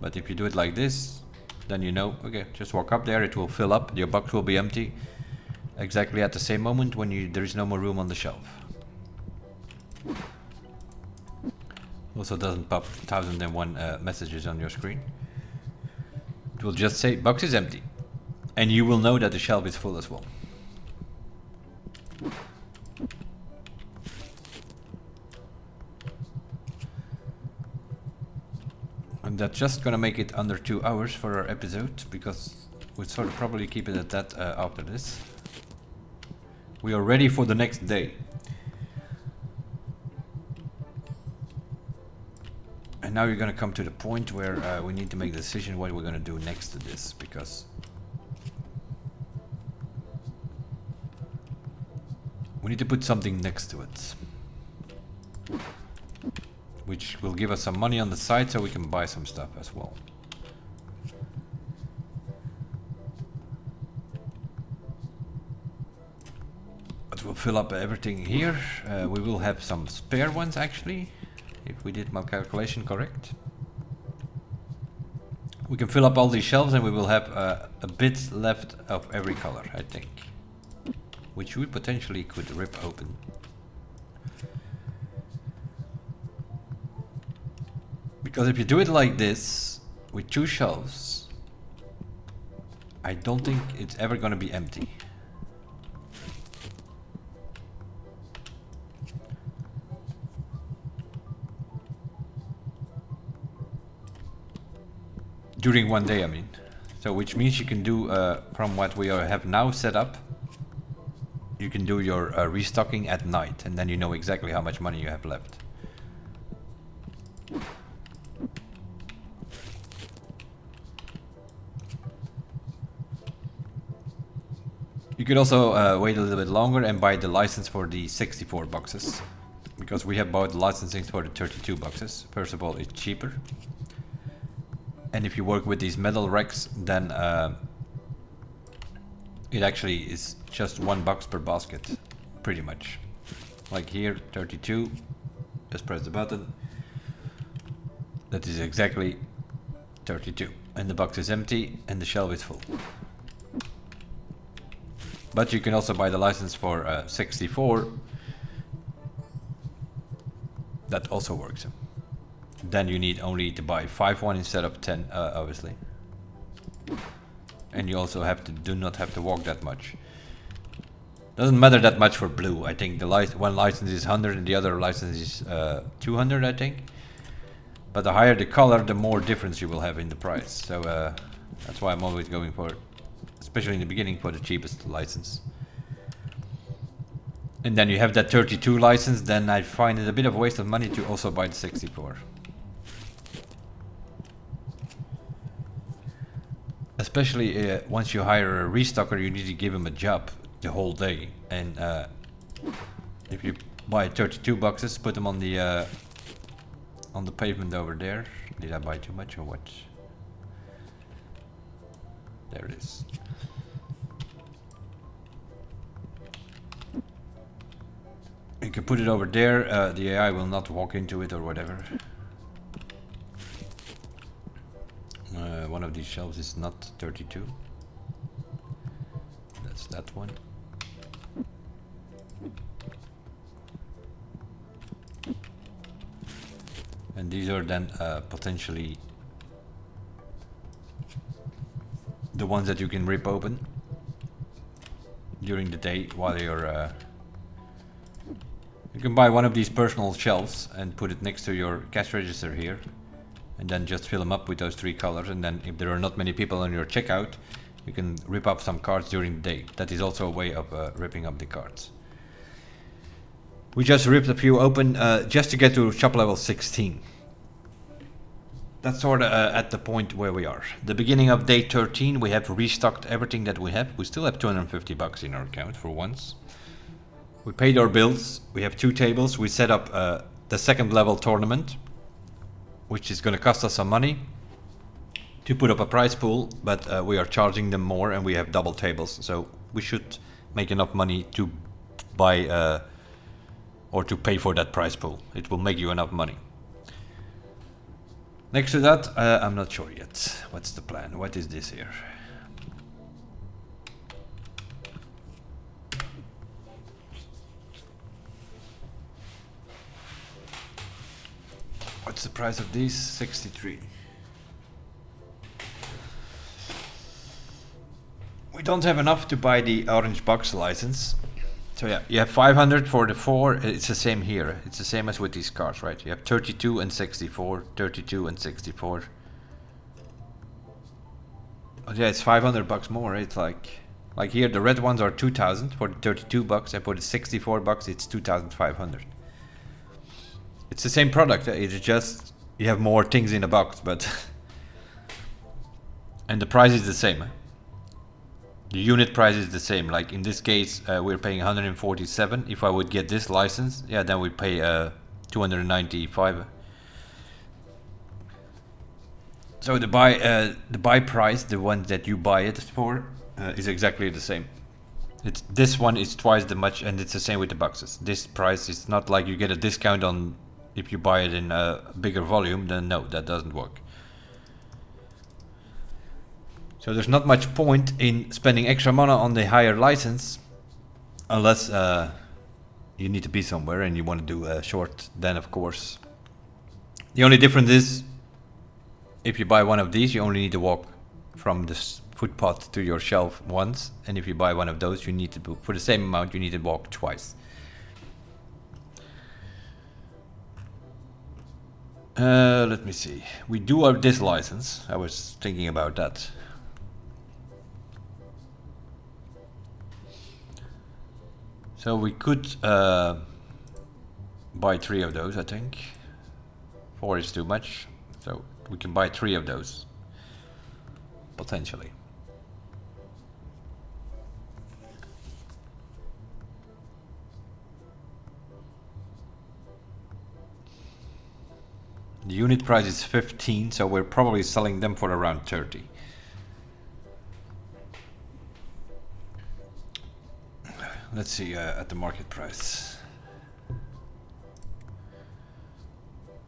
But if you do it like this, then you know, okay, just walk up there, it will fill up, your box will be empty exactly at the same moment when there is no more room on the shelf. Also doesn't pop 1001 messages on your screen. It will just say box is empty. And you will know that the shelf is full as well. And that's just gonna make it under 2 hours for our episode, because we'll sort of probably keep it at that after this. We are ready for the next day. And now you're gonna come to the point where we need to make a decision what we're gonna do next to this, because we need to put something next to it, which will give us some money on the side so we can buy some stuff as well. But we'll fill up everything here. We will have some spare ones actually, if we did my calculation correct. We can fill up all these shelves and we will have a bit left of every color, I think. Which we potentially could rip open. Because if you do it like this, with 2 shelves, I don't think it's ever going to be empty. During one day, I mean. So which means you can do, from what we have now set up, you can do your restocking at night, and then you know exactly how much money you have left. You could also wait a little bit longer and buy the license for the 64 boxes, because we have bought the licensing for the 32 boxes. First of all, it's cheaper. And if you work with these metal racks, then it actually is just $1 per basket, pretty much. Like here, 32, just press the button. That is exactly 32. And the box is empty and the shelf is full. But you can also buy the license for 64. That also works. Then you need only to buy 5 instead of 10, obviously. And you also do not have to walk that much. Doesn't matter that much for blue. I think the one license is 100 and the other license is 200, I think. But the higher the color, the more difference you will have in the price. So that's why I'm always going for, especially in the beginning, for the cheapest license. And then you have that 32 license, then I find it a bit of a waste of money to also buy the 64. Especially once you hire a restocker, you need to give him a job the whole day. And if you buy 32 boxes, put them on the pavement over there. Did I buy too much or what? There it is. You can put it over there. The AI will not walk into it or whatever. One of these shelves is not 32. That's that one. And these are then potentially the ones that you can rip open during the day while you're... You can buy one of these personal shelves and put it next to your cash register here. And then just fill them up with those 3 colors, and then if there are not many people on your checkout, You can rip up some cards during the day. That is also a way of ripping up the cards. We just ripped a few open just to get to shop level 16. That's sort of at the point where we are. The beginning of day 13, we have restocked everything that we have. We still have 250 bucks in our account for once. We paid our bills. We have 2 tables. We set up the second level tournament, which is going to cost us some money to put up a prize pool, but we are charging them more and we have double tables. So we should make enough money to buy or to pay for that prize pool. It will make you enough money. Next to that, I'm not sure yet. What's the plan? What is this here? What's the price of these? 63. We don't have enough to buy the orange box license. So yeah, you have 500 for the 4, it's the same here. It's the same as with these cards, right? You have 32 and 64, 32 and 64. Oh yeah, it's 500 bucks more. It's like here the red ones are 2,000 for the 32 bucks, and for the 64 bucks it's 2,500. It's the same product, it's just you have more things in a box, but and the price is the same. The unit price is the same. Like in this case, we're paying 147. If I would get this license, yeah, then we pay 295. So the buy price, the one that you buy it for, is exactly the same. This one is twice the much, and it's the same with the boxes. This price is not like you get a discount on if you buy it in a bigger volume. Then no, that doesn't work. So there's not much point in spending extra money on the higher license unless you need to be somewhere and you want to do a short. Then of course the only difference is if you buy one of these, you only need to walk from this footpath to your shelf once, and if you buy one of those, you need to for the same amount you need to walk twice. Let me see. We do have this license. I was thinking about that. So we could buy 3 of those, I think. 4 is too much, so we can buy 3 of those, potentially. The unit price is 15, so we're probably selling them for around 30. Let's see at the market price.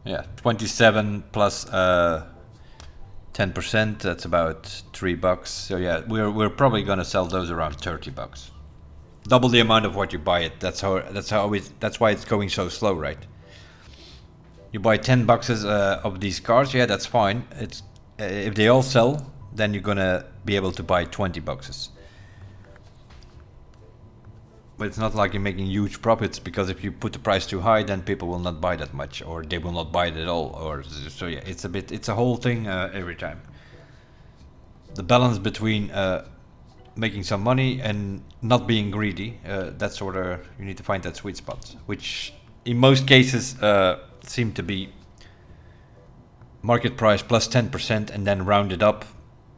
Yeah, 27 plus 10%. That's about $3. So yeah, we're probably gonna sell those around $30. Double the amount of what you buy it. That's why it's going so slow, right? You buy 10 boxes of these cards. Yeah, that's fine. It's if they all sell, then you're gonna be able to buy 20 boxes. But it's not like you're making huge profits, because if you put the price too high, then people will not buy that much, or they will not buy it at all. Or so yeah, it's a whole thing every time. The balance between making some money and not being greedy, that's sort of, you need to find that sweet spot, which in most cases seem to be market price plus 10% and then round it up.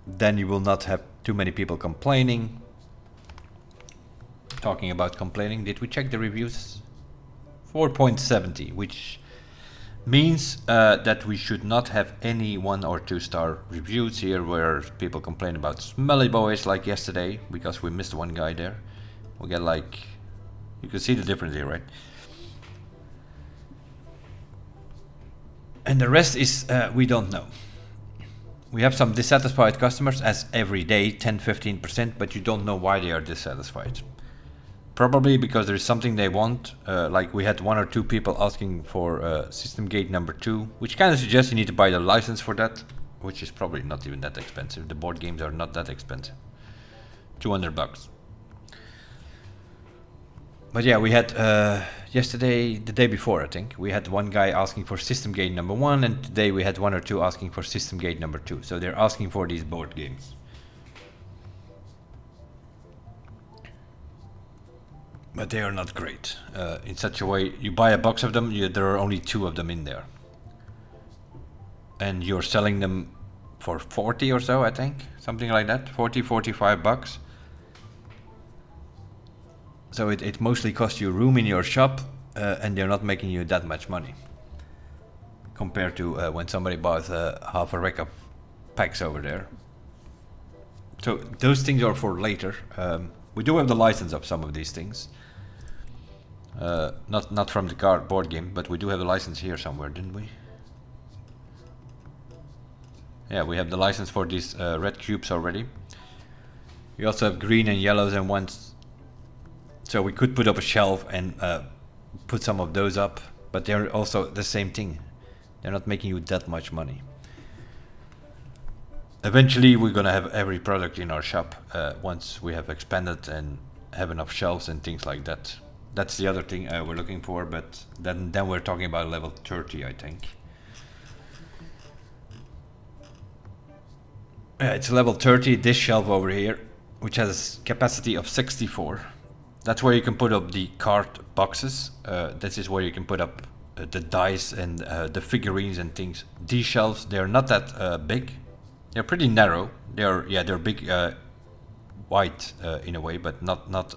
Then you will not have too many people complaining. Talking about complaining, did we check the reviews? 4.70, which means that we should not have any 1 or 2 star reviews here where people complain about smelly boys like yesterday, because we missed one guy there. We get like, you can see the difference here, right? And the rest is we don't know. We have some dissatisfied customers, as every day, 10-15%, but you don't know why they are dissatisfied. Probably because there is something they want, like we had 1 or 2 people asking for system gate number 2, which kind of suggests you need to buy the license for that, which is probably not even that expensive. The board games are not that expensive. $200. But yeah, we had yesterday, the day before, I think, we had one guy asking for system gate number 1, and today we had 1 or 2 asking for system gate number 2. So they're asking for these board games. but they are not great. In such a way, you buy a box of them, there are only 2 of them in there. And you're selling them for 40 or so, I think. Something like that, 40, 45 bucks. So it mostly costs you room in your shop, and they're not making you that much money. Compared to when somebody buys half a rack of packs over there. So those things are for later. We do have the license of some of these things. Not from the board game, but we do have the license here somewhere, didn't we? Yeah, we have the license for these red cubes already. We also have green and yellows and ones. So we could put up a shelf and put some of those up, but they're also the same thing. They're not making you that much money. Eventually we're gonna have every product in our shop once we have expanded and have enough shelves and things like that. That's the other thing we're looking for, but then we're talking about level 30, I think. It's level 30, this shelf over here, which has capacity of 64. That's where you can put up the card boxes. This is where you can put up the dice and the figurines and things. These shelves, they're not that big. They're pretty narrow. They're big, wide in a way, but not.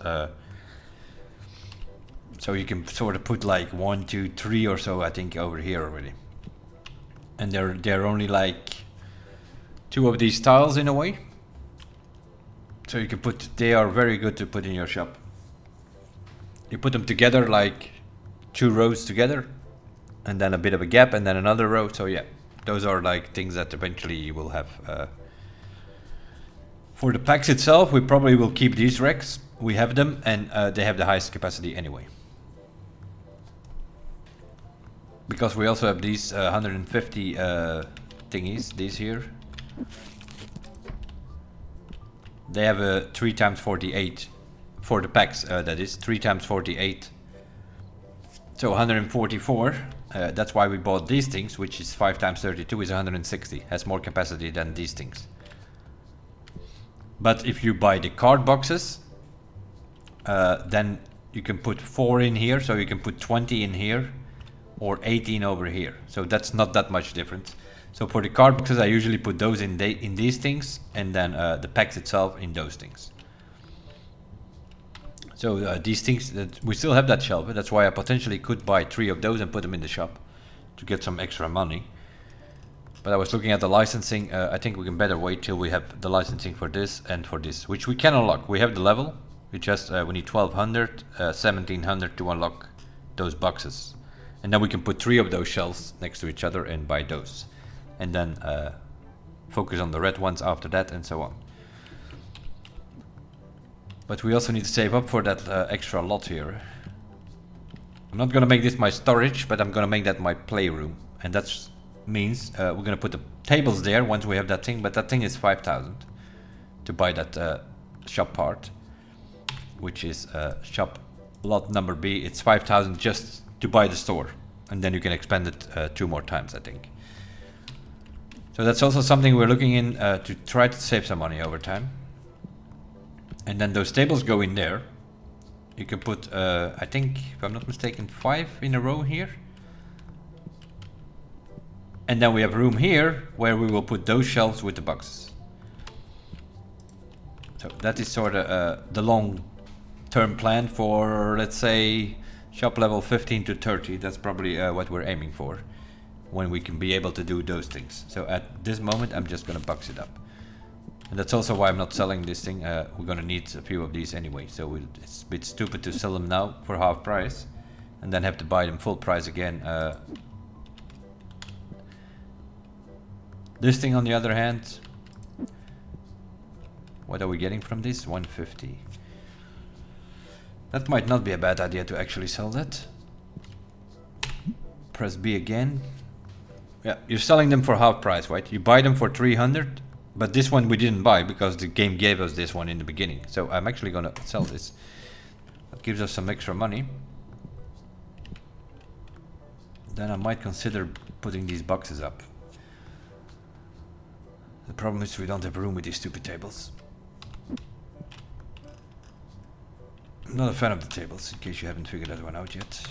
So you can sort of put like 1, 2, 3 or so, I think, over here already. And they're only like 2 of these tiles in a way. So you can put. They are very good to put in your shop. You put them together like 2 rows together, and then a bit of a gap, and then another row. So yeah, those are like things that eventually you will have. For the packs itself, we probably will keep these racks. We have them, and they have the highest capacity anyway. Because we also have these 150 thingies, these here. They have a 3 times 48 for the packs, that is 3 times 48. So 144, that's why we bought these things, which is 5 times 32 is 160, has more capacity than these things. But if you buy the card boxes, then you can put 4 in here, so you can put 20 in here, or 18 over here. So that's not that much difference. So for the card boxes, I usually put those in these things, and then the packs itself in those things. So these things, that we still have that shelf, that's why I potentially could buy 3 of those and put them in the shop to get some extra money. But I was looking at the licensing, I think we can better wait till we have the licensing for this and for this, which we can unlock. We have the level, we need 1200, 1700 to unlock those boxes. And then we can put 3 of those shelves next to each other and buy those. And then focus on the red ones after that and so on. But we also need to save up for that extra lot here. I'm not gonna make this my storage, but I'm gonna make that my playroom. And that means we're gonna put the tables there once we have that thing, but that thing is 5,000 to buy that shop part, which is shop lot number B. It's 5,000 just to buy the store, and then you can expand it 2 more times, I think. So that's also something we're looking in to try to save some money over time. And then those tables go in there. You can put, I think, if I'm not mistaken, 5 in a row here. And then we have room here where we will put those shelves with the boxes. So that is sort of the long-term plan for, let's say, shop level 15 to 30. That's probably what we're aiming for, when we can be able to do those things. So at this moment, I'm just gonna box it up. And that's also why I'm not selling this thing. We're gonna need a few of these anyway, so it's a bit stupid to sell them now for half price and then have to buy them full price again. This thing on the other hand, what are we getting from this? 150. That might not be a bad idea to actually sell that. Press B again. Yeah, you're selling them for half price, right? You buy them for 300. But this one we didn't buy because the game gave us this one in the beginning. So I'm actually gonna sell this. That gives us some extra money. Then I might consider putting these boxes up. The problem is we don't have room with these stupid tables. Not a fan of the tables, in case you haven't figured that one out yet.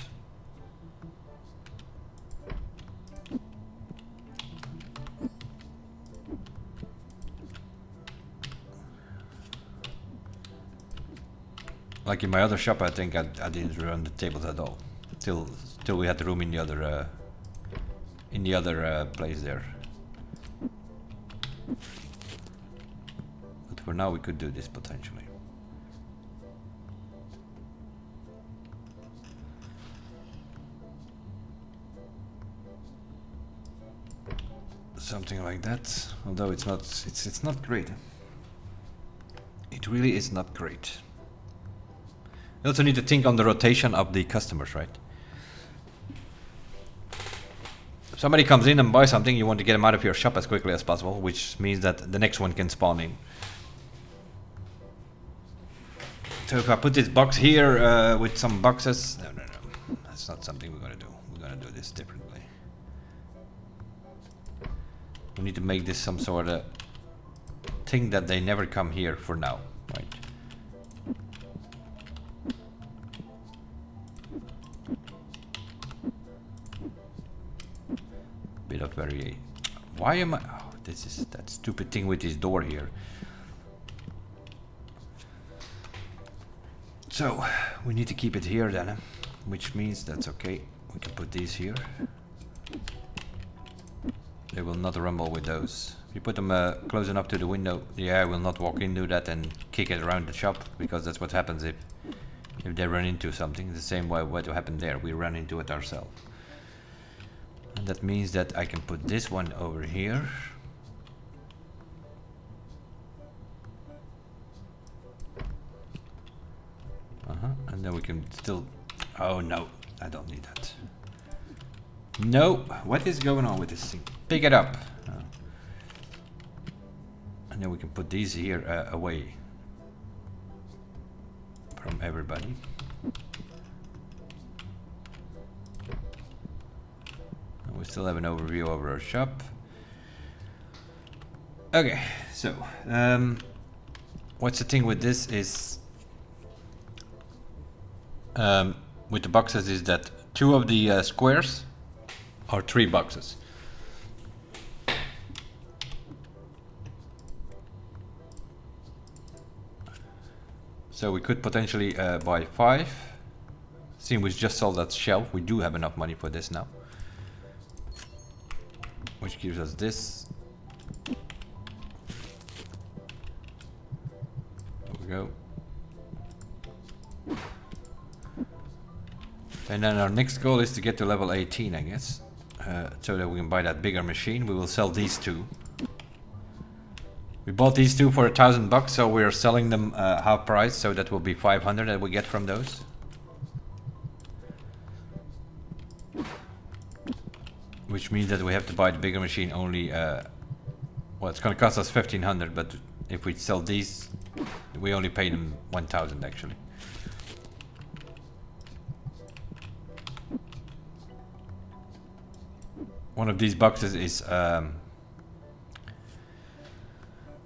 Like in my other shop, I think I didn't run the tables at all. Till we had the room in the other place there. But for now we could do this potentially. Something like that, although it's not great. It really is not great. You also need to think on the rotation of the customers, right? If somebody comes in and buys something, you want to get them out of your shop as quickly as possible, which means that the next one can spawn in. So if I put this box here with some boxes, no, that's not something we're gonna do. We're gonna do this differently. We need to make this some sort of thing that they never come here for now, right? Bit of variation. Why am I? Oh, this is that stupid thing with this door here. So we need to keep it here then, which means that's okay. We can put these here. They will not rumble with those. If you put them close enough to the window, the air will not walk into that and kick it around the shop, because that's what happens if they run into something. The same way what happened there, we run into it ourselves. And that means that I can put this one over here. And then we can still... Oh no, I don't need that. No, what is going on with this thing? Pick it up. And then we can put these here away from everybody. And we still have an overview over our shop. Okay, so what's the thing with this is with the boxes is that 2 of the squares are 3 boxes. So we could potentially buy 5. Seeing we just sold that shelf, we do have enough money for this now. Which gives us this. There we go. And then our next goal is to get to level 18, I guess. So that we can buy that bigger machine. We will sell these 2. We bought these 2 for $1,000, so we are selling them half price, so that will be 500 that we get from those. Which means that we have to buy the bigger machine only, well, it's gonna cost us 1,500, but if we sell these, we only pay them 1,000 actually. One of these boxes is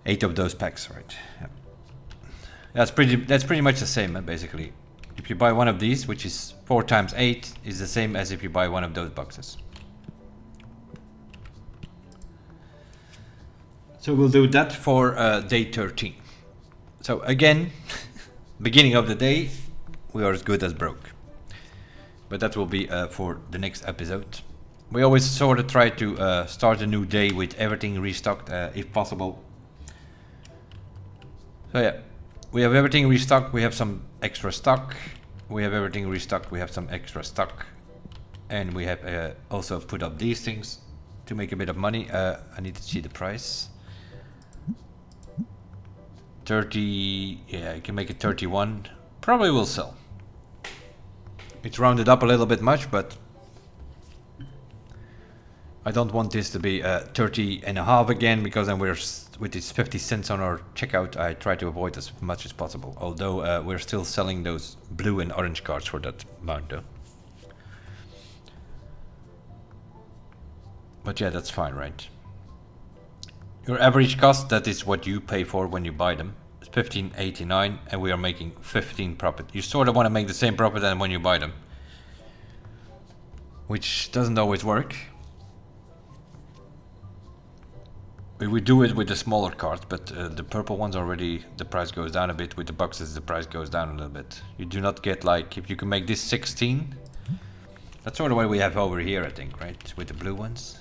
8 of those packs, right? Yeah. That's pretty much the same, basically. If you buy one of these, which is 4 times 8, is the same as if you buy one of those boxes. So we'll do that for day 13. So again, beginning of the day, we are as good as broke. But that will be for the next episode. We always sort of try to start a new day with everything restocked, if possible. So yeah, we have everything restocked, we have some extra stock. We have everything restocked, we have some extra stock. And we have also put up these things to make a bit of money. I need to see the price. 30, yeah, I can make it 31. Probably will sell. It's rounded up a little bit much, but I don't want this to be 30 and a half again, because then we're with these 50 cents on our checkout. I try to avoid as much as possible, although we're still selling those blue and orange cards for that amount though. But yeah, that's fine, right? Your average cost, that is what you pay for when you buy them. 15.89, and we are making 15 profit. You sort of want to make the same profit than when you buy them, which doesn't always work. We do it with the smaller cards, but the purple ones already, the price goes down a bit. With the boxes, the price goes down a little bit. You do not get, like, if you can make this 16, that's sort of what we have over here, I think, right? With the blue ones.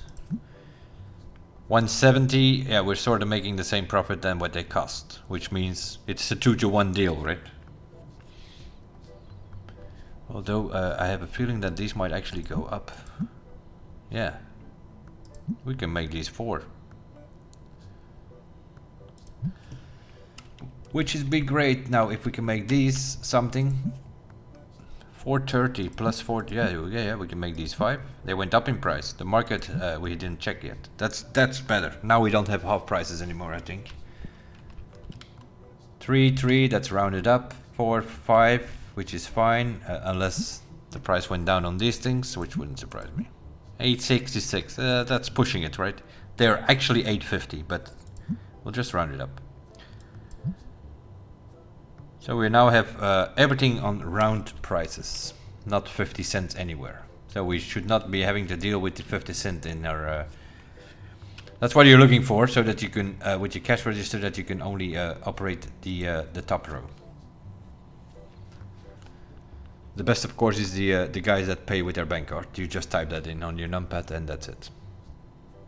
170, yeah, we're sort of making the same profit than what they cost, which means it's a 2-to-1 deal, right? Although I have a feeling that these might actually go up. Yeah, we can make these 4. Which is be great. Now if we can make these something, 430 plus 40, yeah, we can make these 5. They went up in price. The market we didn't check yet. That's better. Now we don't have half prices anymore, I think. 3, that's rounded up. 4, 5, which is fine, unless the price went down on these things, which wouldn't surprise me. 866, that's pushing it, right? They're actually 850, but we'll just round it up. So we now have everything on round prices, not 50 cents anywhere. So we should not be having to deal with the 50 cent in our... that's what you're looking for, so that you can, with your cash register, that you can only operate the top row. The best, of course, is the guys that pay with their bank card. You just type that in on your numpad and that's it.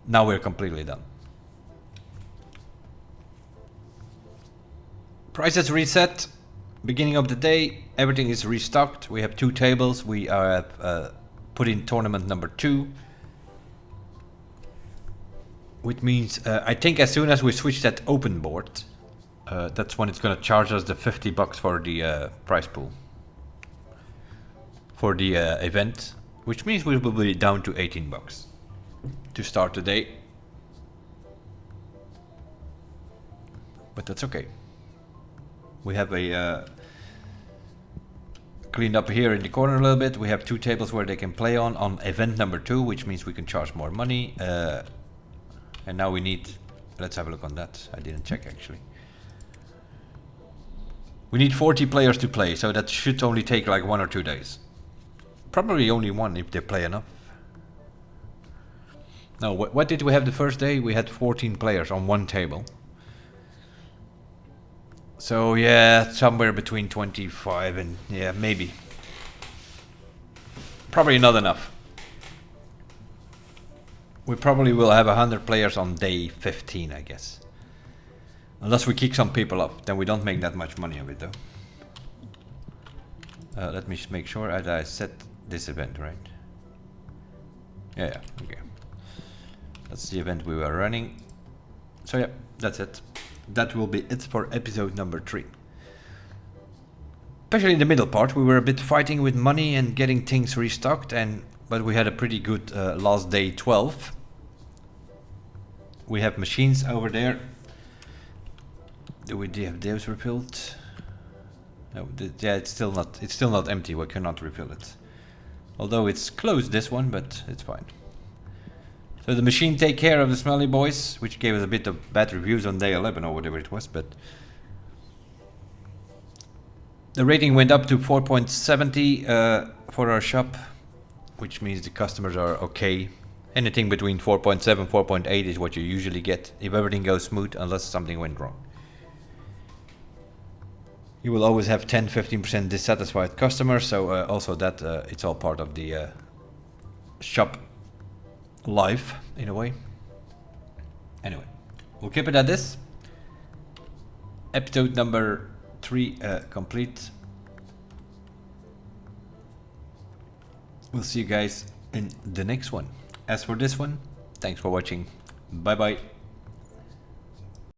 Now we're completely done. Prices reset. Beginning of the day, everything is restocked. We have 2 tables. We have put in tournament number 2, which means I think as soon as we switch that open board, that's when it's gonna charge us the 50 bucks for the prize pool for the event, which means we will be down to 18 bucks to start the day. But that's okay. We have a cleaned up here in the corner a little bit. We have 2 tables where they can play on event number 2, which means we can charge more money. And now we need, let's have a look on that. I didn't check actually. We need 40 players to play, so that should only take like 1 or 2 days. Probably only 1 if they play enough. No, what did we have the first day? We had 14 players on 1 table. So yeah, somewhere between 25 and yeah, maybe. Probably not enough. We probably will have 100 players on day 15, I guess. Unless we kick some people off, then we don't make that much money of it though. Let me just make sure that I set this event right. Yeah, okay. That's the event we were running. So yeah, that's it. That will be it for episode number 3. Especially in the middle part, we were a bit fighting with money and getting things restocked, but we had a pretty good last day 12. We have machines over there. Do we have those refilled? No, yeah, it's still not empty. We cannot refill it. Although it's closed, this one, but it's fine. So the machine take care of the smelly boys, which gave us a bit of bad reviews on day 11 or whatever it was, but the rating went up to 4.70 for our shop, which means the customers are okay. Anything between 4.7 4.8 is what you usually get if everything goes smooth, unless something went wrong. You will always have 10-15% dissatisfied customers, so also that it's all part of the shop life in a way. Anyway, we'll keep it at this. Episode number 3 complete. We'll see you guys in the next one. As for this one, thanks for watching. Bye bye.